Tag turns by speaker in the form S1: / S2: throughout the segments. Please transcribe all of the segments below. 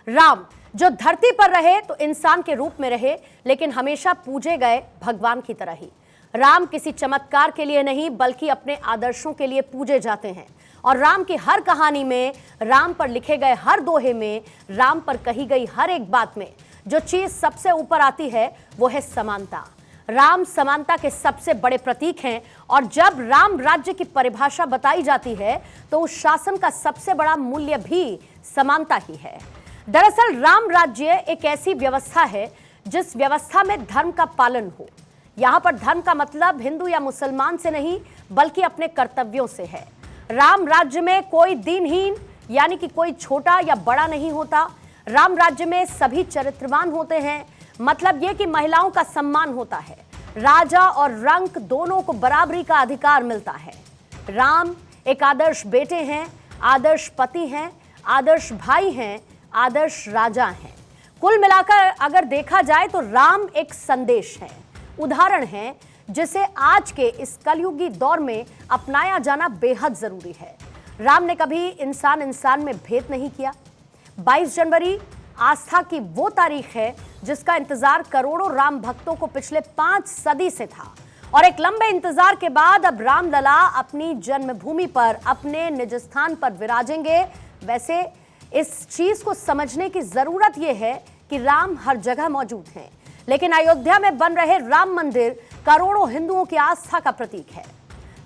S1: राम जो धरती पर रहे तो इंसान के रूप में रहे, लेकिन हमेशा पूजे गए भगवान की तरह ही। राम किसी चमत्कार के लिए नहीं बल्कि अपने आदर्शों के लिए पूजे जाते हैं। और राम की हर कहानी में, राम पर लिखे गए हर दोहे में, राम पर कही गई हर एक बात में जो चीज सबसे ऊपर आती है वो है समानता। राम समानता के सबसे बड़े प्रतीक हैं और जब राम राज्य की परिभाषा बताई जाती है तो उस शासन का सबसे बड़ा मूल्य भी समानता ही है। दरअसल राम राज्य एक ऐसी व्यवस्था है जिस व्यवस्था में धर्म का पालन हो। यहां पर धर्म का मतलब हिंदू या मुसलमान से नहीं बल्कि अपने कर्तव्यों से है। राम राज्य में कोई दीनहीन यानी कि कोई छोटा या बड़ा नहीं होता। राम राज्य में सभी चरित्रवान होते हैं, मतलब यह कि महिलाओं का सम्मान होता है। राजा और रंक दोनों को बराबरी का अधिकार मिलता है। राम एक आदर्श बेटे हैं, आदर्श पति हैं, आदर्श भाई हैं, आदर्श राजा हैं। कुल मिलाकर अगर देखा जाए तो राम एक संदेश है, उदाहरण है जिसे आज के इस कलयुगी दौर में अपनाया जाना बेहद जरूरी है। राम ने कभी इंसान इंसान में भेद नहीं किया। 22 जनवरी आस्था की वो तारीख है जिसका इंतजार करोड़ों राम भक्तों को पिछले 5 सदी से था और एक लंबे इंतजार के बाद अब रामलला अपनी जन्मभूमि पर, अपने निज स्थान पर विराजेंगे। वैसे इस चीज को समझने की जरूरत यह है कि राम हर जगह मौजूद हैं, लेकिन अयोध्या में बन रहे राम मंदिर करोड़ों हिंदुओं की आस्था का प्रतीक है।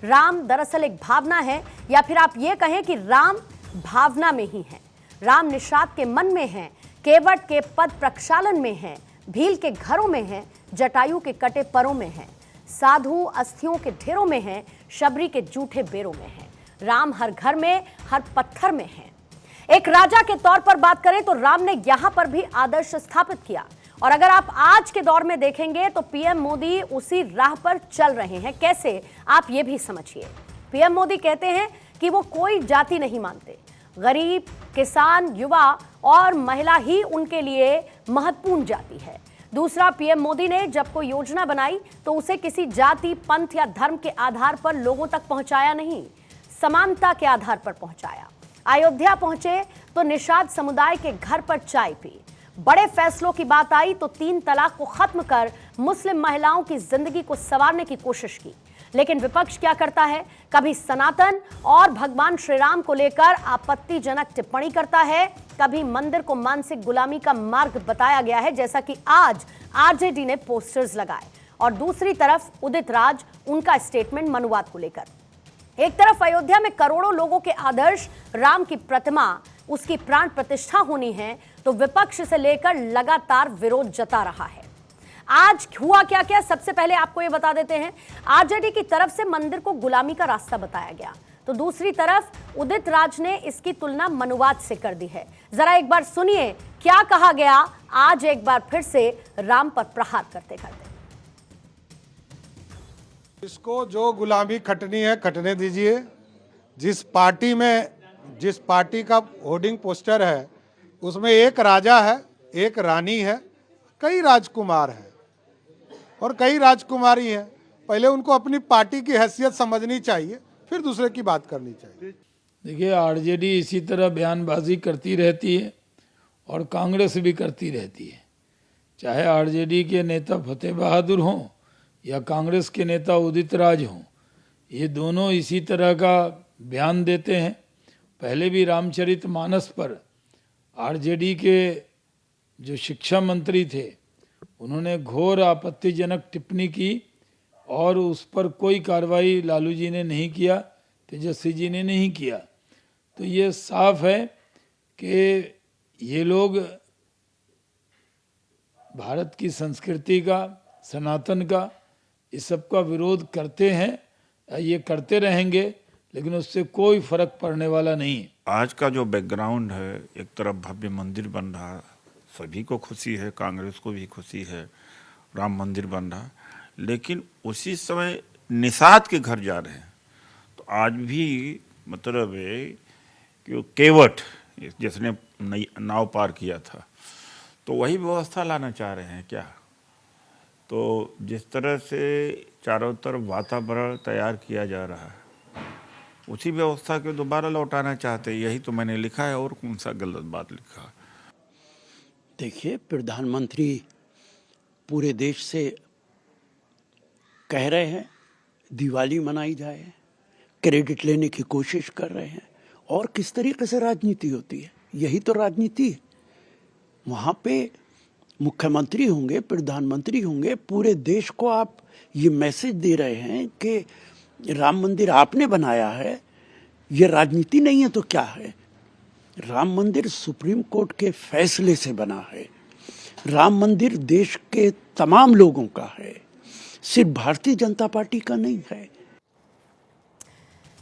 S1: राम दरअसल एक भावना है, या फिर आप ये कहें कि राम भावना में ही है। राम निषाद के मन में है, केवट के पद प्रक्षालन में है, भील के घरों में है, जटायु के कटे परों में है, साधु अस्थियों के ढेरों में है, शबरी के जूठे बेरों में है। राम हर घर में, हर पत्थर में है। एक राजा के तौर पर बात करें तो राम ने यहां पर भी आदर्श स्थापित किया और अगर आप आज के दौर में देखेंगे तो पीएम मोदी उसी राह पर चल रहे हैं। कैसे, आप ये भी समझिए। पीएम मोदी कहते हैं कि वो कोई जाति नहीं मानते। गरीब, किसान, युवा और महिला ही उनके लिए महत्वपूर्ण जाति है। दूसरा, पीएम मोदी ने जब कोई योजना बनाई तो उसे किसी जाति, पंथ या धर्म के आधार पर लोगों तक पहुंचाया नहीं, समानता के आधार पर पहुंचाया। अयोध्या पहुंचे तो निषाद समुदाय के घर पर चाय पी। बड़े फैसलों की बात आई तो 3 तलाक को खत्म कर मुस्लिम महिलाओं की जिंदगी को संवारने की कोशिश की। लेकिन विपक्ष क्या करता है, कभी सनातन और भगवान श्री राम को लेकर आपत्तिजनक टिप्पणी करता है, कभी मंदिर को मानसिक गुलामी का मार्ग बताया गया है, जैसा कि आज आरजेडी ने पोस्टर्स लगाए, और दूसरी तरफ उदित राज उनका स्टेटमेंट मनुवाद को लेकर। एक तरफ अयोध्या में करोड़ों लोगों के आदर्श राम की प्रतिमा, उसकी प्राण प्रतिष्ठा होनी है, तो विपक्ष से लेकर लगातार विरोध जता रहा है। आज हुआ क्या क्या, सबसे पहले आपको यह बता देते हैं। आरजेडी की तरफ से मंदिर को गुलामी का रास्ता बताया गया, तो दूसरी तरफ उदित राज ने इसकी तुलना मनुवाद से कर दी है। जरा एक बार सुनिए क्या कहा गया, आज एक बार फिर से राम पर प्रहार करते करते।
S2: इसको जो गुलामी खटनी है खटने दीजिए। जिस पार्टी का होर्डिंग पोस्टर है उसमें एक राजा है, एक रानी है, कई राजकुमार हैं और कई राजकुमारी हैं। पहले उनको अपनी पार्टी की हैसियत समझनी चाहिए, फिर दूसरे की बात करनी चाहिए।
S3: देखिए, आरजेडी इसी तरह बयानबाजी करती रहती है और कांग्रेस भी करती रहती है। चाहे आरजेडी के नेता फतेह बहादुर हों या कांग्रेस के नेता उदित राज हों, ये दोनों इसी तरह का बयान देते हैं। पहले भी रामचरितमानस पर आरजेडी के जो शिक्षा मंत्री थे उन्होंने घोर आपत्तिजनक टिप्पणी की और उस पर कोई कार्रवाई लालू जी ने नहीं किया, तेजस्वी जी ने नहीं किया। तो ये साफ है कि ये लोग भारत की संस्कृति का, सनातन का, इस सब का विरोध करते हैं, ये करते रहेंगे, लेकिन उससे कोई फर्क पड़ने वाला नहीं है।
S4: आज का जो बैकग्राउंड है, एक तरफ भव्य मंदिर बन रहा, सभी को खुशी है, कांग्रेस को भी खुशी है, राम मंदिर बन रहा, लेकिन उसी समय निषाद के घर जा रहे हैं। तो आज भी मतलब है कि वो केवट जिसने नाव पार किया था, तो वही व्यवस्था लाना चाह रहे हैं क्या? तो जिस तरह से चारों तरफ वातावरण तैयार किया जा रहा है उसी व्यवस्था को दोबारा लौटाना चाहते हैं। यही तो मैंने लिखा है, और कौन सा गलत बात लिखा है।
S5: देखिए, प्रधानमंत्री पूरे देश से कह रहे हैं दिवाली मनाई जाए, क्रेडिट लेने की कोशिश कर रहे हैं। और किस तरीके से राजनीति होती है, यही तो राजनीति है। वहाँ पे मुख्यमंत्री होंगे, प्रधानमंत्री होंगे, पूरे देश को आप ये मैसेज दे रहे हैं कि राम मंदिर आपने बनाया है, ये राजनीति नहीं है तो क्या है? राम मंदिर सुप्रीम कोर्ट के फैसले से बना है। राम मंदिर देश के तमाम लोगों का है, सिर्फ भारतीय जनता पार्टी का नहीं है।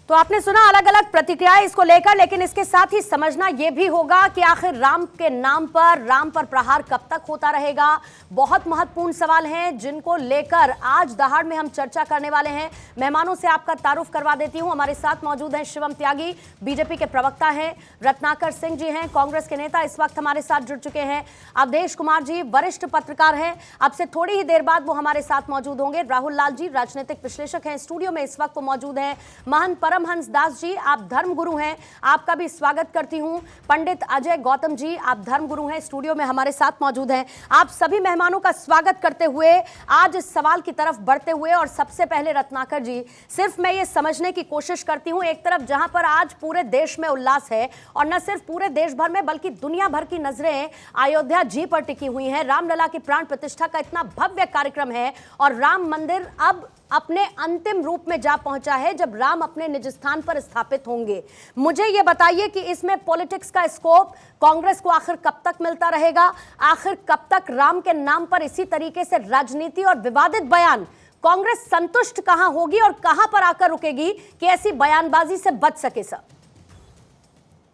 S1: तो आपने सुना अलग अलग प्रतिक्रियाएं इसको लेकर, लेकिन इसके साथ ही समझना यह भी होगा कि आखिर राम के नाम पर, राम पर प्रहार कब तक होता रहेगा। बहुत महत्वपूर्ण सवाल हैं जिनको लेकर आज दहाड़ में हम चर्चा करने वाले हैं। मेहमानों से आपका तारुफ करवा देती हूं। हमारे साथ मौजूद हैं शिवम त्यागी, बीजेपी के प्रवक्ता हैं, रत्नाकर सिंह जी हैं, कांग्रेस के नेता, इस वक्त हमारे साथ जुड़ चुके हैं। अवधेश कुमार जी वरिष्ठ पत्रकार हैं, अब से थोड़ी ही देर बाद वो हमारे साथ मौजूद होंगे। राहुल लाल जी राजनीतिक विश्लेषक हैं, स्टूडियो में इस वक्त वो मौजूद हैं। महंत परमहंस दास जी, आप धर्मगुरु हैं, आपका भी स्वागत करती हूं। पंडित अजय गौतम जी, आप धर्मगुरु हैं, स्टूडियो में हमारे साथ मौजूद हैं। आप सभी मेहमानों का स्वागत करते हुए आज इस सवाल की तरफ बढ़ते हुए, और सबसे पहले रत्नाकर जी, सिर्फ मैं ये समझने की कोशिश करती हूं, एक तरफ जहां पर आज पूरे देश में उल्लास है, और न सिर्फ पूरे देश भर में बल्कि दुनिया भर की नजरें अयोध्या जी पर टिकी हुई हैं। रामलला की प्राण प्रतिष्ठा का इतना भव्य कार्यक्रम है, और राम मंदिर अब अपने अंतिम रूप में जा पहुंचा है जब राम अपने निज स्थान पर स्थापित होंगे। मुझे यह बताइए कि इसमें पॉलिटिक्स का स्कोप कांग्रेस को आखिर कब तक मिलता रहेगा? आखिर कब तक राम के नाम पर इसी तरीके से राजनीति और विवादित बयान, कांग्रेस संतुष्ट कहां होगी और कहां पर आकर रुकेगी कि ऐसी बयानबाजी से बच सके? सर,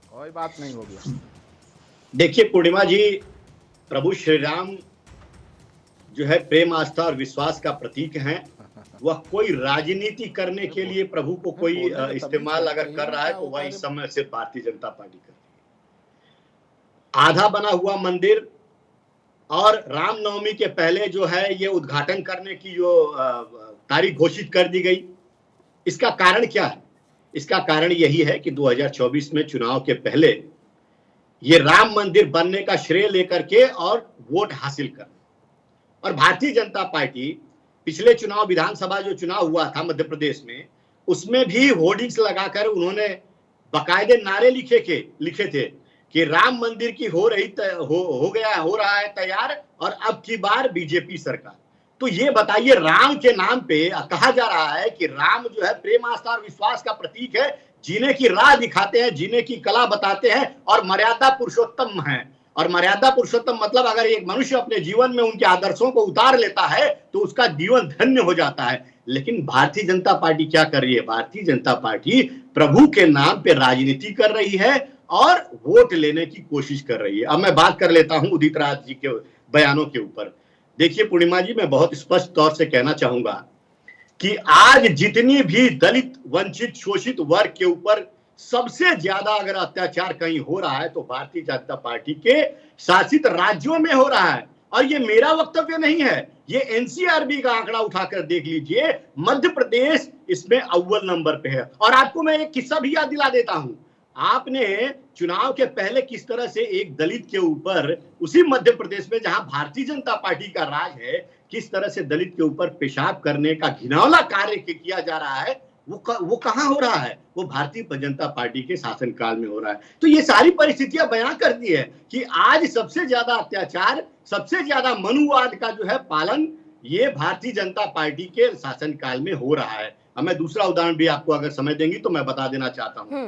S6: कोई बात नहीं होगी।
S7: देखिए पूर्णिमा जी, प्रभु श्री राम जो है प्रेम, आस्था और विश्वास का प्रतीक हैं। वह कोई राजनीति करने के लिए प्रभु को कोई इस्तेमाल अगर कर रहा है तो वह इस समय सिर्फ भारतीय जनता पार्टी कर रही है। आधा बना हुआ मंदिर और रामनवमी के पहले जो है ये उद्घाटन करने की जो तारीख घोषित कर दी गई, इसका कारण क्या है? इसका कारण यही है कि 2024 में चुनाव के पहले ये राम मंदिर बनने का श्रेय लेकर के और वोट हासिल करना। और भारतीय जनता पार्टी पिछले चुनाव, विधानसभा जो चुनाव हुआ था मध्य प्रदेश में, उसमें भी होर्डिंग्स लगाकर उन्होंने बाकायदे नारे लिखे थे कि राम मंदिर की हो रहा है तैयार, और अब की बार बीजेपी सरकार। तो ये बताइए, राम के नाम पे कहा जा रहा है कि राम जो है प्रेम, आस्था और विश्वास का प्रतीक है, जीने की राह दिखाते हैं, जीने की कला बताते हैं, और मर्यादा पुरुषोत्तम है। और मर्यादा पुरुषोत्तम मतलब अगर एक मनुष्य अपने जीवन में उनके आदर्शों को उतार लेता है तो उसका जीवन धन्य हो जाता है। लेकिन भारतीय जनता पार्टी क्या कर रही है? भारतीय जनता पार्टी प्रभु के नाम पे राजनीति कर रही है और वोट लेने की कोशिश कर रही है। अब मैं बात कर लेता हूं उदित राज जी के बयानों के ऊपर। देखिए पूर्णिमा जी, मैं बहुत स्पष्ट तौर से कहना चाहूंगा कि आज जितनी भी दलित, वंचित, शोषित वर्ग के ऊपर सबसे ज्यादा अगर अत्याचार कहीं हो रहा है तो भारतीय जनता पार्टी के शासित राज्यों में हो रहा है। और ये मेरा वक्तव्य नहीं है, ये एनसीआरबी का आंकड़ा उठाकर देख लीजिए, मध्य प्रदेश इसमें अव्वल नंबर पे है। और आपको मैं एक किस्सा भी याद दिला देता हूं। आपने चुनाव के पहले किस तरह से एक दलित के ऊपर, उसी मध्य प्रदेश में जहां भारतीय जनता पार्टी का राज है, किस तरह से दलित के ऊपर पेशाब करने का घिनौना कार्य किया जा रहा है, वो कहां हो रहा है? वो भारतीय जनता पार्टी के शासनकाल में हो रहा है। तो ये सारी परिस्थितियां बयां करती है कि आज सबसे ज्यादा अत्याचार, सबसे ज्यादा मनुवाद का जो है पालन, ये भारतीय जनता पार्टी के शासनकाल में हो रहा है। अब मैं दूसरा उदाहरण भी आपको अगर समय देंगी तो मैं बता देना चाहता हूं।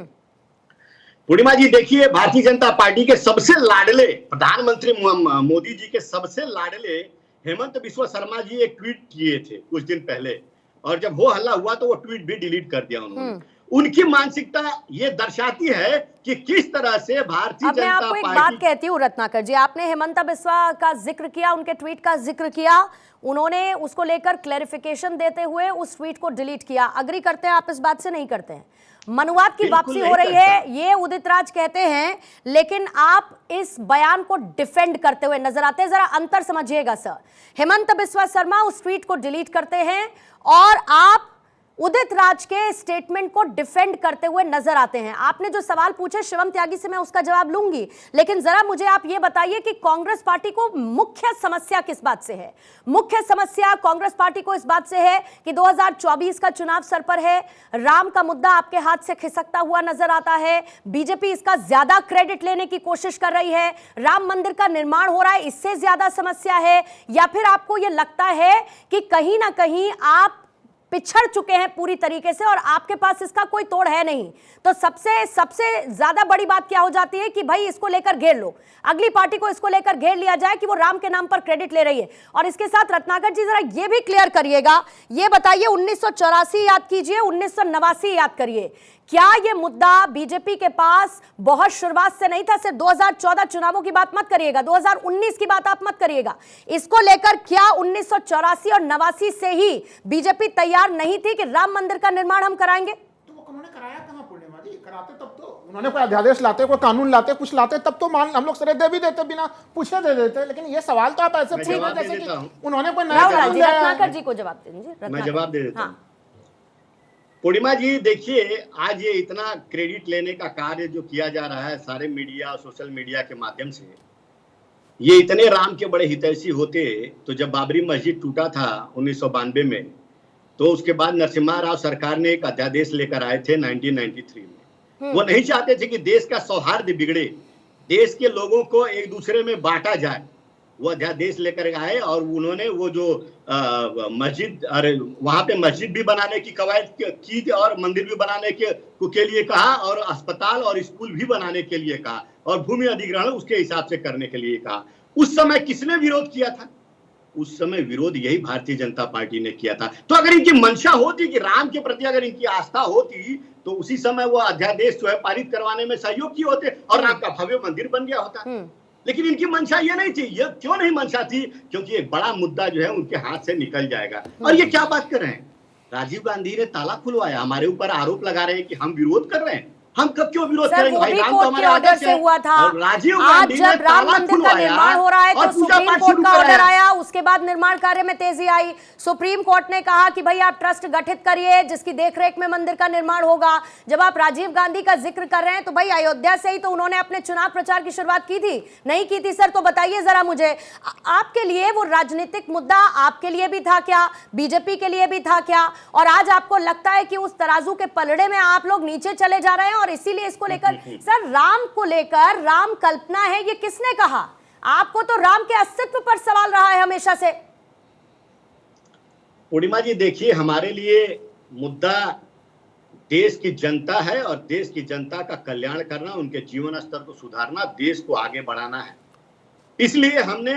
S7: पूर्णिमा जी देखिए, भारतीय जनता पार्टी के सबसे लाडले प्रधानमंत्री मोदी जी के सबसे लाडले हेमंत बिस्वा शर्मा जी एक ट्वीट किए थे कुछ दिन पहले, और जब वो हल्ला हुआ तो वो ट्वीट भी डिलीट कर दिया उन्होंने। उनकी मानसिकता ये दर्शाती है कि किस तरह से भारतीय जनता पार्टी।
S1: आपको एक बात कहती हूँ रत्नाकर जी, आपने हेमंत बिस्वा का जिक्र किया, उनके ट्वीट का जिक्र किया, उन्होंने उसको लेकर क्लैरिफिकेशन देते हुए उस ट्वीट को डिलीट किया। अग्री करते हैं आप इस बात से? नहीं करते हैं? मनुवाद की वापसी हो रही है ये उदित राज कहते हैं, लेकिन आप इस बयान को डिफेंड करते हुए नजर आते हैं। जरा अंतर समझिएगा सर। हेमंत बिस्वा शर्मा उस ट्वीट को डिलीट करते हैं और आप उदित राज के स्टेटमेंट को डिफेंड करते हुए नजर आते हैं। आपने जो सवाल पूछे शिवम त्यागी से मैं उसका जवाब लूंगी, लेकिन जरा मुझे आप ये बताइए कि कांग्रेस पार्टी को मुख्य समस्या किस बात से है? मुख्य समस्या कांग्रेस पार्टी को इस बात से है कि 2024 का चुनाव सर पर है, राम का मुद्दा आपके हाथ से खिसकता हुआ नजर आता है, बीजेपी इसका ज्यादा क्रेडिट लेने की कोशिश कर रही है, राम मंदिर का निर्माण हो रहा है इससे ज्यादा समस्या है, या फिर आपको यह लगता है कि कहीं ना कहीं आप पिछड़ चुके हैं पूरी तरीके से और आपके पास इसका कोई तोड़ है नहीं? तो सबसे ज्यादा बड़ी बात क्या हो जाती है कि भाई इसको लेकर घेर लो, अगली पार्टी को इसको लेकर घेर लिया जाए कि वो राम के नाम पर क्रेडिट ले रही है। और इसके साथ रत्नाकर जी जरा ये भी क्लियर करिएगा, ये बताइए 1984 याद कीजिए, 1989 याद करिए, क्या ये मुद्दा बीजेपी के पास बहुत शुरुआत से नहीं था? सिर्फ 2014 चुनावों की बात मत करिएगा, 2019 की बात आप मत करिएगा, इसको लेकर क्या 1984 और 89 से ही बीजेपी तैयार नहीं थी कि राम मंदिर का निर्माण हम कराएंगे?
S6: तो वो उन्होंने कराया कहां पूर्णिमा जी? कराते तब तो उन्होंने कोई अध्यादेश लाते, कोई कानून लाते, कुछ लाते, तब तो मान हम लोग सरे दे भी देते, बिना पूछे दे देते। लेकिन ये सवाल तो आप ऐसे पूछ रहे जैसे कि उन्होंने कोई नया कानून लाया।
S1: रत्नाकर जी को जवाब दीजिए।
S7: मैं जवाब दे देता हूं। पूर्णिमा जी देखिए, आज ये इतना क्रेडिट लेने का कार्य जो किया जा रहा है सारे मीडिया और सोशल मीडिया के माध्यम से, ये इतने राम के बड़े हितैषी होते तो जब बाबरी मस्जिद टूटा था 1992 में, तो उसके बाद नरसिम्हा राव सरकार ने एक अध्यादेश लेकर आए थे 1993 में। वो नहीं चाहते थे कि देश का सौहार्द बिगड़े, देश के लोगों को एक दूसरे में बांटा जाए। वो अध्यादेश लेकर आए और उन्होंने वो जो मस्जिद, अरे वहां पे मस्जिद भी बनाने की कवायद की और मंदिर भी बनाने के लिए कहा और अस्पताल और स्कूल भी बनाने के लिए कहा और भूमि अधिग्रहण उसके हिसाब से करने के लिए कहा। उस समय किसने विरोध किया था? उस समय विरोध यही भारतीय जनता पार्टी ने किया था। तो अगर इनकी मंशा होती कि राम के प्रति अगर इनकी आस्था होती तो उसी समय वो अध्यादेश जो है पारित करवाने में सहयोग किए होते और राम का भव्य मंदिर बन गया होता। लेकिन इनकी मंशा ये नहीं थी। ये क्यों नहीं मंशा थी? क्योंकि एक बड़ा मुद्दा जो है उनके हाथ से निकल जाएगा। और ये क्या बात कर रहे हैं? राजीव गांधी ने ताला खुलवाया, हमारे ऊपर आरोप लगा रहे हैं कि हम विरोध कर रहे हैं। हम कब क्यों विरोध करेंगे? भाई राम तो हमारे
S1: ऑर्डर से हुआ था।
S7: राजीव
S1: आज
S7: गांधी
S1: जब राम मंदिर का निर्माण हो रहा है तो सुप्रीम कोर्ट का ऑर्डर आया, उसके बाद निर्माण कार्य में तेजी आई। सुप्रीम कोर्ट ने कहा कि भाई आप ट्रस्ट गठित करिए जिसकी देखरेख में मंदिर का निर्माण होगा। जब आप राजीव गांधी का जिक्र कर रहे हैं तो भाई अयोध्या से ही तो उन्होंने अपने चुनाव प्रचार की शुरुआत की थी, नहीं की थी सर? तो बताइए जरा मुझे, आपके लिए वो राजनीतिक मुद्दा आपके लिए भी था क्या, बीजेपी के लिए भी था क्या? और आज आपको लगता है कि उस तराजू के पलड़े में आप लोग नीचे चले जा रहे हैं और इसीलिए इसको लेकर सर, राम को लेकर राम कल्पना है ये किसने कहा? आपको तो राम के अस्तित्व पर सवाल रहा है हमेशा से। पूर्णिमा
S7: जी देखिए, हमारे लिए मुद्दा देश की जनता है और देश की जनता का कल्याण करना, उनके जीवन स्तर को सुधारना, देश को आगे बढ़ाना है। इसलिए हमने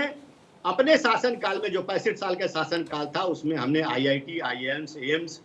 S7: अपने शासन काल में जो 65 साल का शासन काल था उसमें हमने IIT, IIMs, AIMS,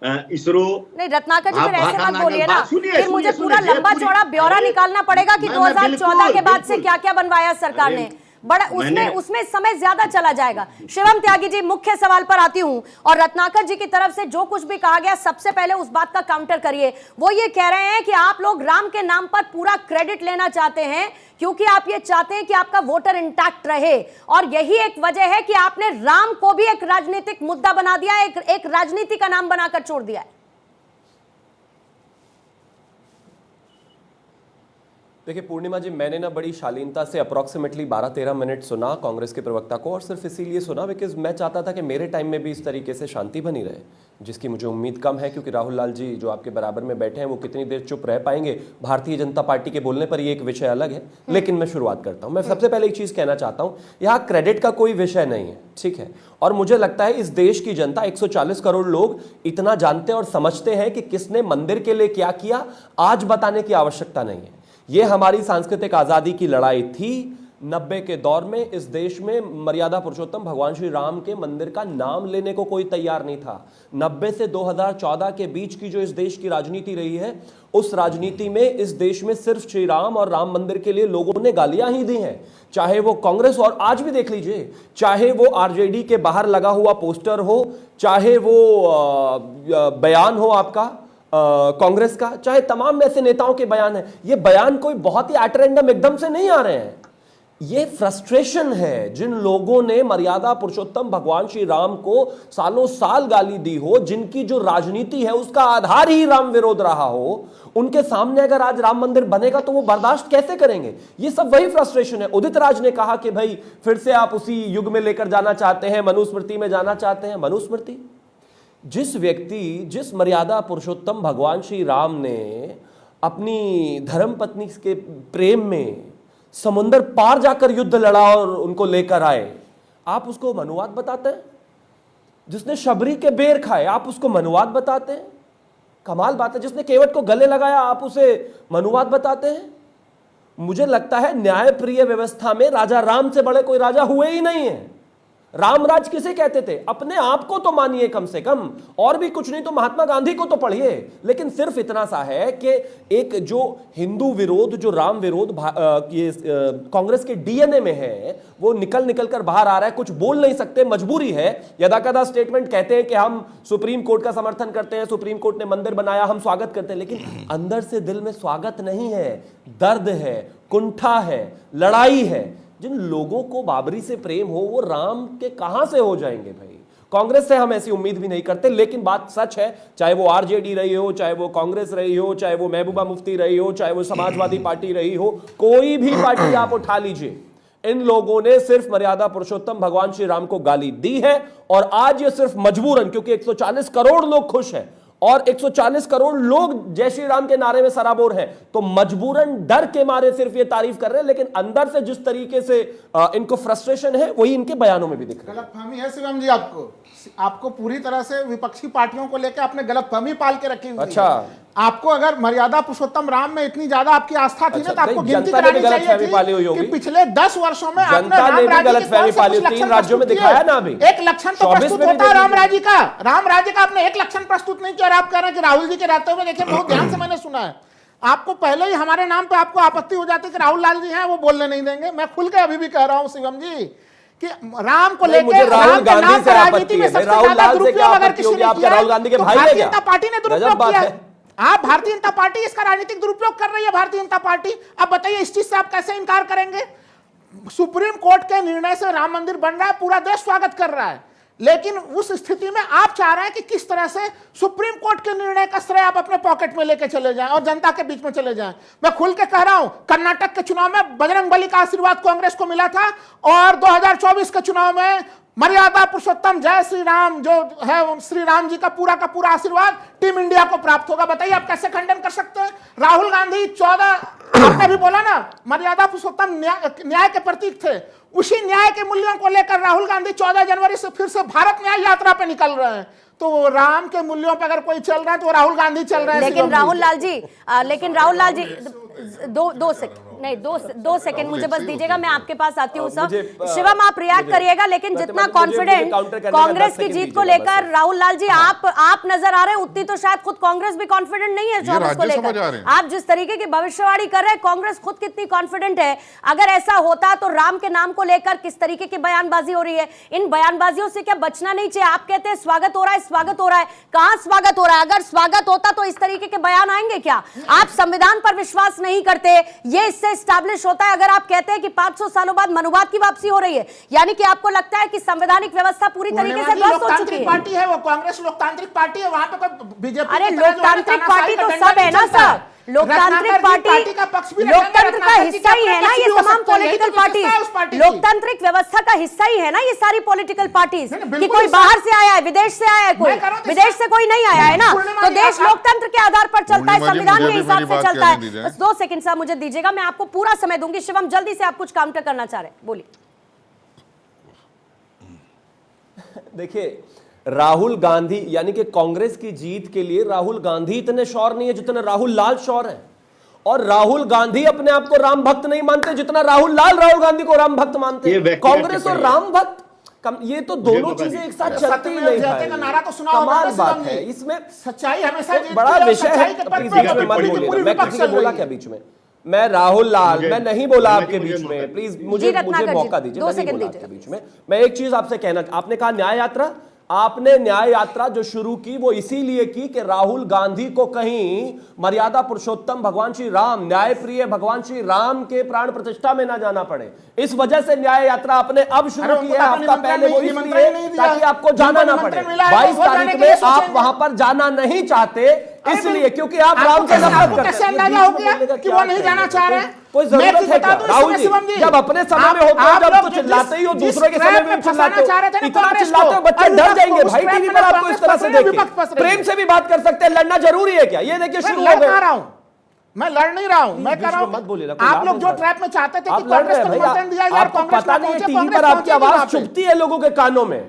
S7: इसरो।
S1: नहीं रत्नाकर जी फिर ऐसे मत बोलिए ना, फिर मुझे पूरा लंबा चौड़ा ब्यौरा निकालना पड़ेगा कि 2014 के बाद से क्या क्या बनवाया सरकार ने। बड़ा उसमें समय ज्यादा चला जाएगा। शिवम त्यागी जी, मुख्य सवाल पर आती हूं और रत्नाकर जी की तरफ से जो कुछ भी कहा गया सबसे पहले उस बात का काउंटर करिए। वो ये कह रहे हैं कि आप लोग राम के नाम पर पूरा क्रेडिट लेना चाहते हैं क्योंकि आप ये चाहते हैं कि आपका वोटर इंटैक्ट रहे और यही एक वजह है कि आपने राम को भी एक राजनीतिक मुद्दा बना दिया, एक राजनीति का नाम बनाकर छोड़ दिया है।
S8: देखिए पूर्णिमा जी, मैंने ना बड़ी शालीनता से अप्रॉक्सीमेटली 12-13 मिनट सुना कांग्रेस के प्रवक्ता को और सिर्फ इसीलिए सुना बिकॉज मैं चाहता था कि मेरे टाइम में भी इस तरीके से शांति बनी रहे, जिसकी मुझे उम्मीद कम है क्योंकि राहुल लाल जी जो आपके बराबर में बैठे हैं वो कितनी देर चुप रह पाएंगे भारतीय जनता पार्टी के बोलने पर, ये एक विषय अलग है। लेकिन मैं शुरुआत करता हूँ। मैं सबसे पहले एक चीज़ कहना चाहता हूँ, यहाँ क्रेडिट का कोई विषय नहीं है, ठीक है? और मुझे लगता है इस देश की जनता 140 करोड़ लोग इतना जानते और समझते हैं कि किसने मंदिर के लिए क्या किया, आज बताने की आवश्यकता नहीं है। ये हमारी सांस्कृतिक आजादी की लड़ाई थी। 90 के दौर में इस देश में मर्यादा पुरुषोत्तम भगवान श्री राम के मंदिर का नाम लेने को कोई तैयार नहीं था। 90 से 2014 के बीच की जो इस देश की राजनीति रही है, उस राजनीति में इस देश में सिर्फ श्री राम और राम मंदिर के लिए लोगों ने गालियां ही दी हैं, चाहे वो कांग्रेस, और आज भी देख लीजिए, चाहे वो आरजेडी के बाहर लगा हुआ पोस्टर हो, चाहे वो बयान हो आपका कांग्रेस का, चाहे तमाम ऐसे नेताओं के बयान है। ये बयान कोई बहुत ही एट रैंडम एकदम से नहीं आ रहे हैं। ये फ्रस्ट्रेशन है जिन लोगों ने मर्यादा पुरुषोत्तम भगवान श्री राम को सालों साल गाली दी हो, जिनकी जो राजनीति है उसका आधार ही राम विरोध रहा हो, उनके सामने अगर आज राम मंदिर बनेगा तो वो बर्दाश्त कैसे करेंगे? ये सब वही फ्रस्ट्रेशन है। उदित राज ने कहा कि भाई फिर से आप उसी युग में लेकर जाना चाहते हैं, मनुस्मृति में जाना चाहते हैं। मनुस्मृति, जिस मर्यादा पुरुषोत्तम भगवान श्री राम ने अपनी धर्म पत्नी के प्रेम में समुंदर पार जाकर युद्ध लड़ा और उनको लेकर आए, आप उसको मनुवाद बताते हैं? जिसने शबरी के बेर खाए आप उसको मनुवाद बताते हैं? कमाल बात है। जिसने केवट को गले लगाया आप उसे मनुवाद बताते हैं? मुझे लगता है न्यायप्रिय व्यवस्था में राजा राम से बड़े कोई राजा हुए ही नहीं है। रामराज किसे कहते थे? अपने आप को तो मानिए कम से कम, और भी कुछ नहीं तो महात्मा गांधी को तो पढ़िए। लेकिन सिर्फ इतना सा है कि एक जो हिंदू विरोध, जो राम विरोध ये कांग्रेस के डीएनए में है, वो निकल कर बाहर आ रहा है। कुछ बोल नहीं सकते, मजबूरी है। यदाकदा स्टेटमेंट कहते हैं कि हम सुप्रीम कोर्ट का समर्थन करते हैं, सुप्रीम कोर्ट ने मंदिर बनाया, हम स्वागत करते हैं, लेकिन अंदर से दिल में स्वागत नहीं है, दर्द है, कुंठा है, लड़ाई है। जिन लोगों को बाबरी से प्रेम हो वो राम के कहां से हो जाएंगे भाई? कांग्रेस से हम ऐसी उम्मीद भी नहीं करते। लेकिन बात सच है, चाहे वो आरजेडी रही हो, चाहे वो कांग्रेस रही हो, चाहे वो महबूबा मुफ्ती रही हो, चाहे वो समाजवादी पार्टी रही हो, कोई भी पार्टी आप उठा लीजिए, इन लोगों ने सिर्फ मर्यादा पुरुषोत्तम भगवान श्री राम को गाली दी है। और आज ये सिर्फ मजबूरन, क्योंकि 140 करोड़ लोग खुश हैं और 140 करोड़ लोग जय श्री राम के नारे में सराबोर हैं, तो मजबूरन डर के मारे सिर्फ ये तारीफ कर रहे हैं। लेकिन अंदर से जिस तरीके से इनको फ्रस्ट्रेशन है वही इनके बयानों में भी दिख रहा है।
S6: गलतफहमी है शिवम जी, आपको पूरी तरह से विपक्षी पार्टियों को लेकर आपने गलतफहमी पाल के रखी हुई है।
S8: अच्छा,
S6: आपको अगर मर्यादा पुरुषोत्तम राम में इतनी ज्यादा आपकी आस्था थी ना, तो आपको गिनती
S8: जनता ने भी
S6: करानी चाहिए
S8: गलतफहमी पाली हुई
S6: थी
S8: होगी।
S6: कि पिछले 10 वर्षों में आपने
S8: जनता ने भी
S6: राम राज्य के
S8: गलतफहमी
S6: कौन से
S8: पाली,
S6: कुछ
S8: 3
S6: लक्षण
S8: राज्यों में
S6: प्रस्तुत
S8: दिखाया
S6: किए?
S8: ना अभी।
S6: एक लक्षण तो
S8: 24
S6: प्रस्तुत
S8: में भी
S6: होता है
S8: देखिए।
S6: राम राज्य का। राम राज्य का आपने एक लक्षण प्रस्तुत नहीं किया और आप कह रहे हैं कि राहुल जी के रहते हुए, देखिए बहुत ध्यान से मैंने सुना है, आपको पहले ही हमारे नाम पे आपको आपत्ति हो जाती है कि राहुल लाल जी हैं वो बोलने नहीं देंगे। मैं खुल के अभी भी कह रहा हूं शिवम जी कि राम को लेकर
S8: राहुल गांधी से आपत्ति है। राहुल लाल से क्या आपत्ति होगी? आपके राहुल गांधी के भाई है क्या?
S6: पार्टी ने दुरुपयोग किया है। आप भारतीय जनता पार्टी इसका राजनीतिक दुरुपयोग कर रही है, भारतीय जनता पार्टी। अब बताइए इस चीज से आप कैसे इनकार करेंगे? सुप्रीम कोर्ट के निर्णय से राम मंदिर बन रहा है, पूरा देश स्वागत कर रहा है, लेकिन उस स्थिति में आप चाह रहे हैं कि किस तरह से सुप्रीम कोर्ट के निर्णय का श्रेय आप अपने पॉकेट में लेके चले जाएं और जनता के बीच में चले जाएं। मैं खुल के कह रहा हूं, कर्नाटक के चुनाव में बजरंगबली का आशीर्वाद कांग्रेस को मिला था और 2024 के चुनाव में मर्यादा पुरुषोत्तम जय श्री राम जो है, श्री राम जी का पूरा आशीर्वाद टीम इंडिया को प्राप्त होगा। बताइए आप कैसे खंडन कर सकते हैं? राहुल गांधी 14, आपने भी बोला ना, मर्यादा पुरुषोत्तम न्याय के प्रतीक थे। उसी न्याय के मूल्यों को लेकर राहुल गांधी 14 जनवरी से फिर से भारत न्याय यात्रा पे निकल रहे हैं। तो राम के मूल्यों पर अगर कोई चल रहा है तो राहुल गांधी चल रहे हैं।
S1: लेकिन राहुल लाल जी दो सेकंड मुझे बस दीजिएगा, मैं आपके पास आती हूँ सर। शिवम आप रिएक्ट करिएगा, लेकिन जितना कॉन्फिडेंट कांग्रेस की जीत को लेकर राहुल लाल जी आप नजर आ रहे हैं, उतनी तो शायद खुद कांग्रेस भी कॉन्फिडेंट नहीं है 24 को लेकर। आप जिस तरीके की भविष्यवाणी कर रहे हैं, कांग्रेस खुद कितनी कॉन्फिडेंट है? अगर ऐसा होता तो राम के नाम को लेकर किस तरीके की बयानबाजी हो रही है? इन बयानबाजियों से क्या बचना नहीं चाहिए? आप कहते हैं स्वागत हो रहा है, स्वागत हो रहा है, कहां स्वागत हो रहा है? अगर स्वागत होता तो इस तरीके के बयान आएंगे क्या? आप संविधान पर विश्वास नहीं करते, ये इससे एस्टैब्लिश होता है। अगर आप कहते हैं कि 500 सालों बाद मनुवाद की वापसी हो रही है, यानी कि आपको लगता है कि संवैधानिक व्यवस्था पूरी तरीके से ध्वस्त हो चुकी है।
S6: पार्टी है वो, कांग्रेस लोकतांत्रिक पार्टी है, वहां पे कोई बीजेपी।
S1: अरे लोकतांत्रिक पार्टी तो सब है ना सर, लोकतांत्रिक पार्टी
S6: का पक्ष भी
S1: लोकतंत्र का हिस्सा ही है ना ये तमाम पॉलिटिकल पार्टी, लोकतांत्रिक व्यवस्था का हिस्सा ही है ना ये सारी पॉलिटिकल पार्टीज। कि कोई बाहर से आया है, विदेश से आया है, कोई विदेश से कोई नहीं आया है ना, तो देश लोकतंत्र के आधार पर चलता है, संविधान के हिसाब से चलता है। बस 2 सेकंड साहब मुझे दीजिएगा, मैं आपको पूरा समय दूंगी। शिवम जल्दी से आप कुछ काउंटर करना चाह रहे हैं, बोलिए।
S8: देखिए, राहुल गांधी यानी कि कांग्रेस की जीत के लिए राहुल गांधी इतने श्योर नहीं है जितने राहुल लाल श्योर है। और राहुल गांधी अपने आप को राम भक्त नहीं मानते जितना राहुल लाल राहुल गांधी को राम भक्त मानते हैं। कांग्रेस और राम भक्त, ये तो दोनों चीजें एक साथ चलती ही नहीं है।
S6: नारा तो सुना होगा,
S8: कमाल बात है। इसमें
S6: सच्चाई हमेशा
S8: बड़ा विषय है। मैं किसी को बोला क्या बीच में? मैं राहुल लाल, मैं नहीं बोला आपके बीच में, प्लीज मुझे मौका दीजिए। मैं नहीं बोला आपके बीच में। मैं एक चीज आपसे कहना, आपने कहा न्याय यात्रा, आपने न्याय यात्रा जो शुरू की वो इसीलिए की कि राहुल गांधी को कहीं मर्यादा पुरुषोत्तम भगवान श्री राम, न्याय प्रिय भगवान श्री राम के प्राण प्रतिष्ठा में ना जाना पड़े। इस वजह से न्याय यात्रा आपने अब शुरू की है, हफ्ता पहले वो इसलिए ताकि आपको जाना ना पड़े। 22 तारीख में आप वहां पर जाना नहीं चाहते इसलिए, क्योंकि आप राम से नफरत करते
S6: कैसे अंदाजा हो गया कि वो नहीं जाना चाह रहे हैं?
S8: कोई जरूरत है क्या राहुल जी? जब अपने समय में होते हो, जब कुछ चिल्लाते ही हो, दूसरे के समय में चिल्लाते हो, इतना चिल्लाते हो बच्चे डर जाएंगे भाई। टीवी पर आपको इस तरह से देखें, प्रेम से भी बात कर सकते हैं, लड़ना जरूरी है क्या? ये देखिए शुरू हो गया।
S6: मैं लड़ नहीं रहा हूं, मैं कह रहा हूं
S8: मत बोलिए।
S6: आप लोग जो ट्रैप में चाहते थे कि
S8: कांग्रेस को निमंत्रण दिया यार, कांग्रेस पता नहीं टीवी पर आपकी आवाज चुभती है लोगों के कानों में।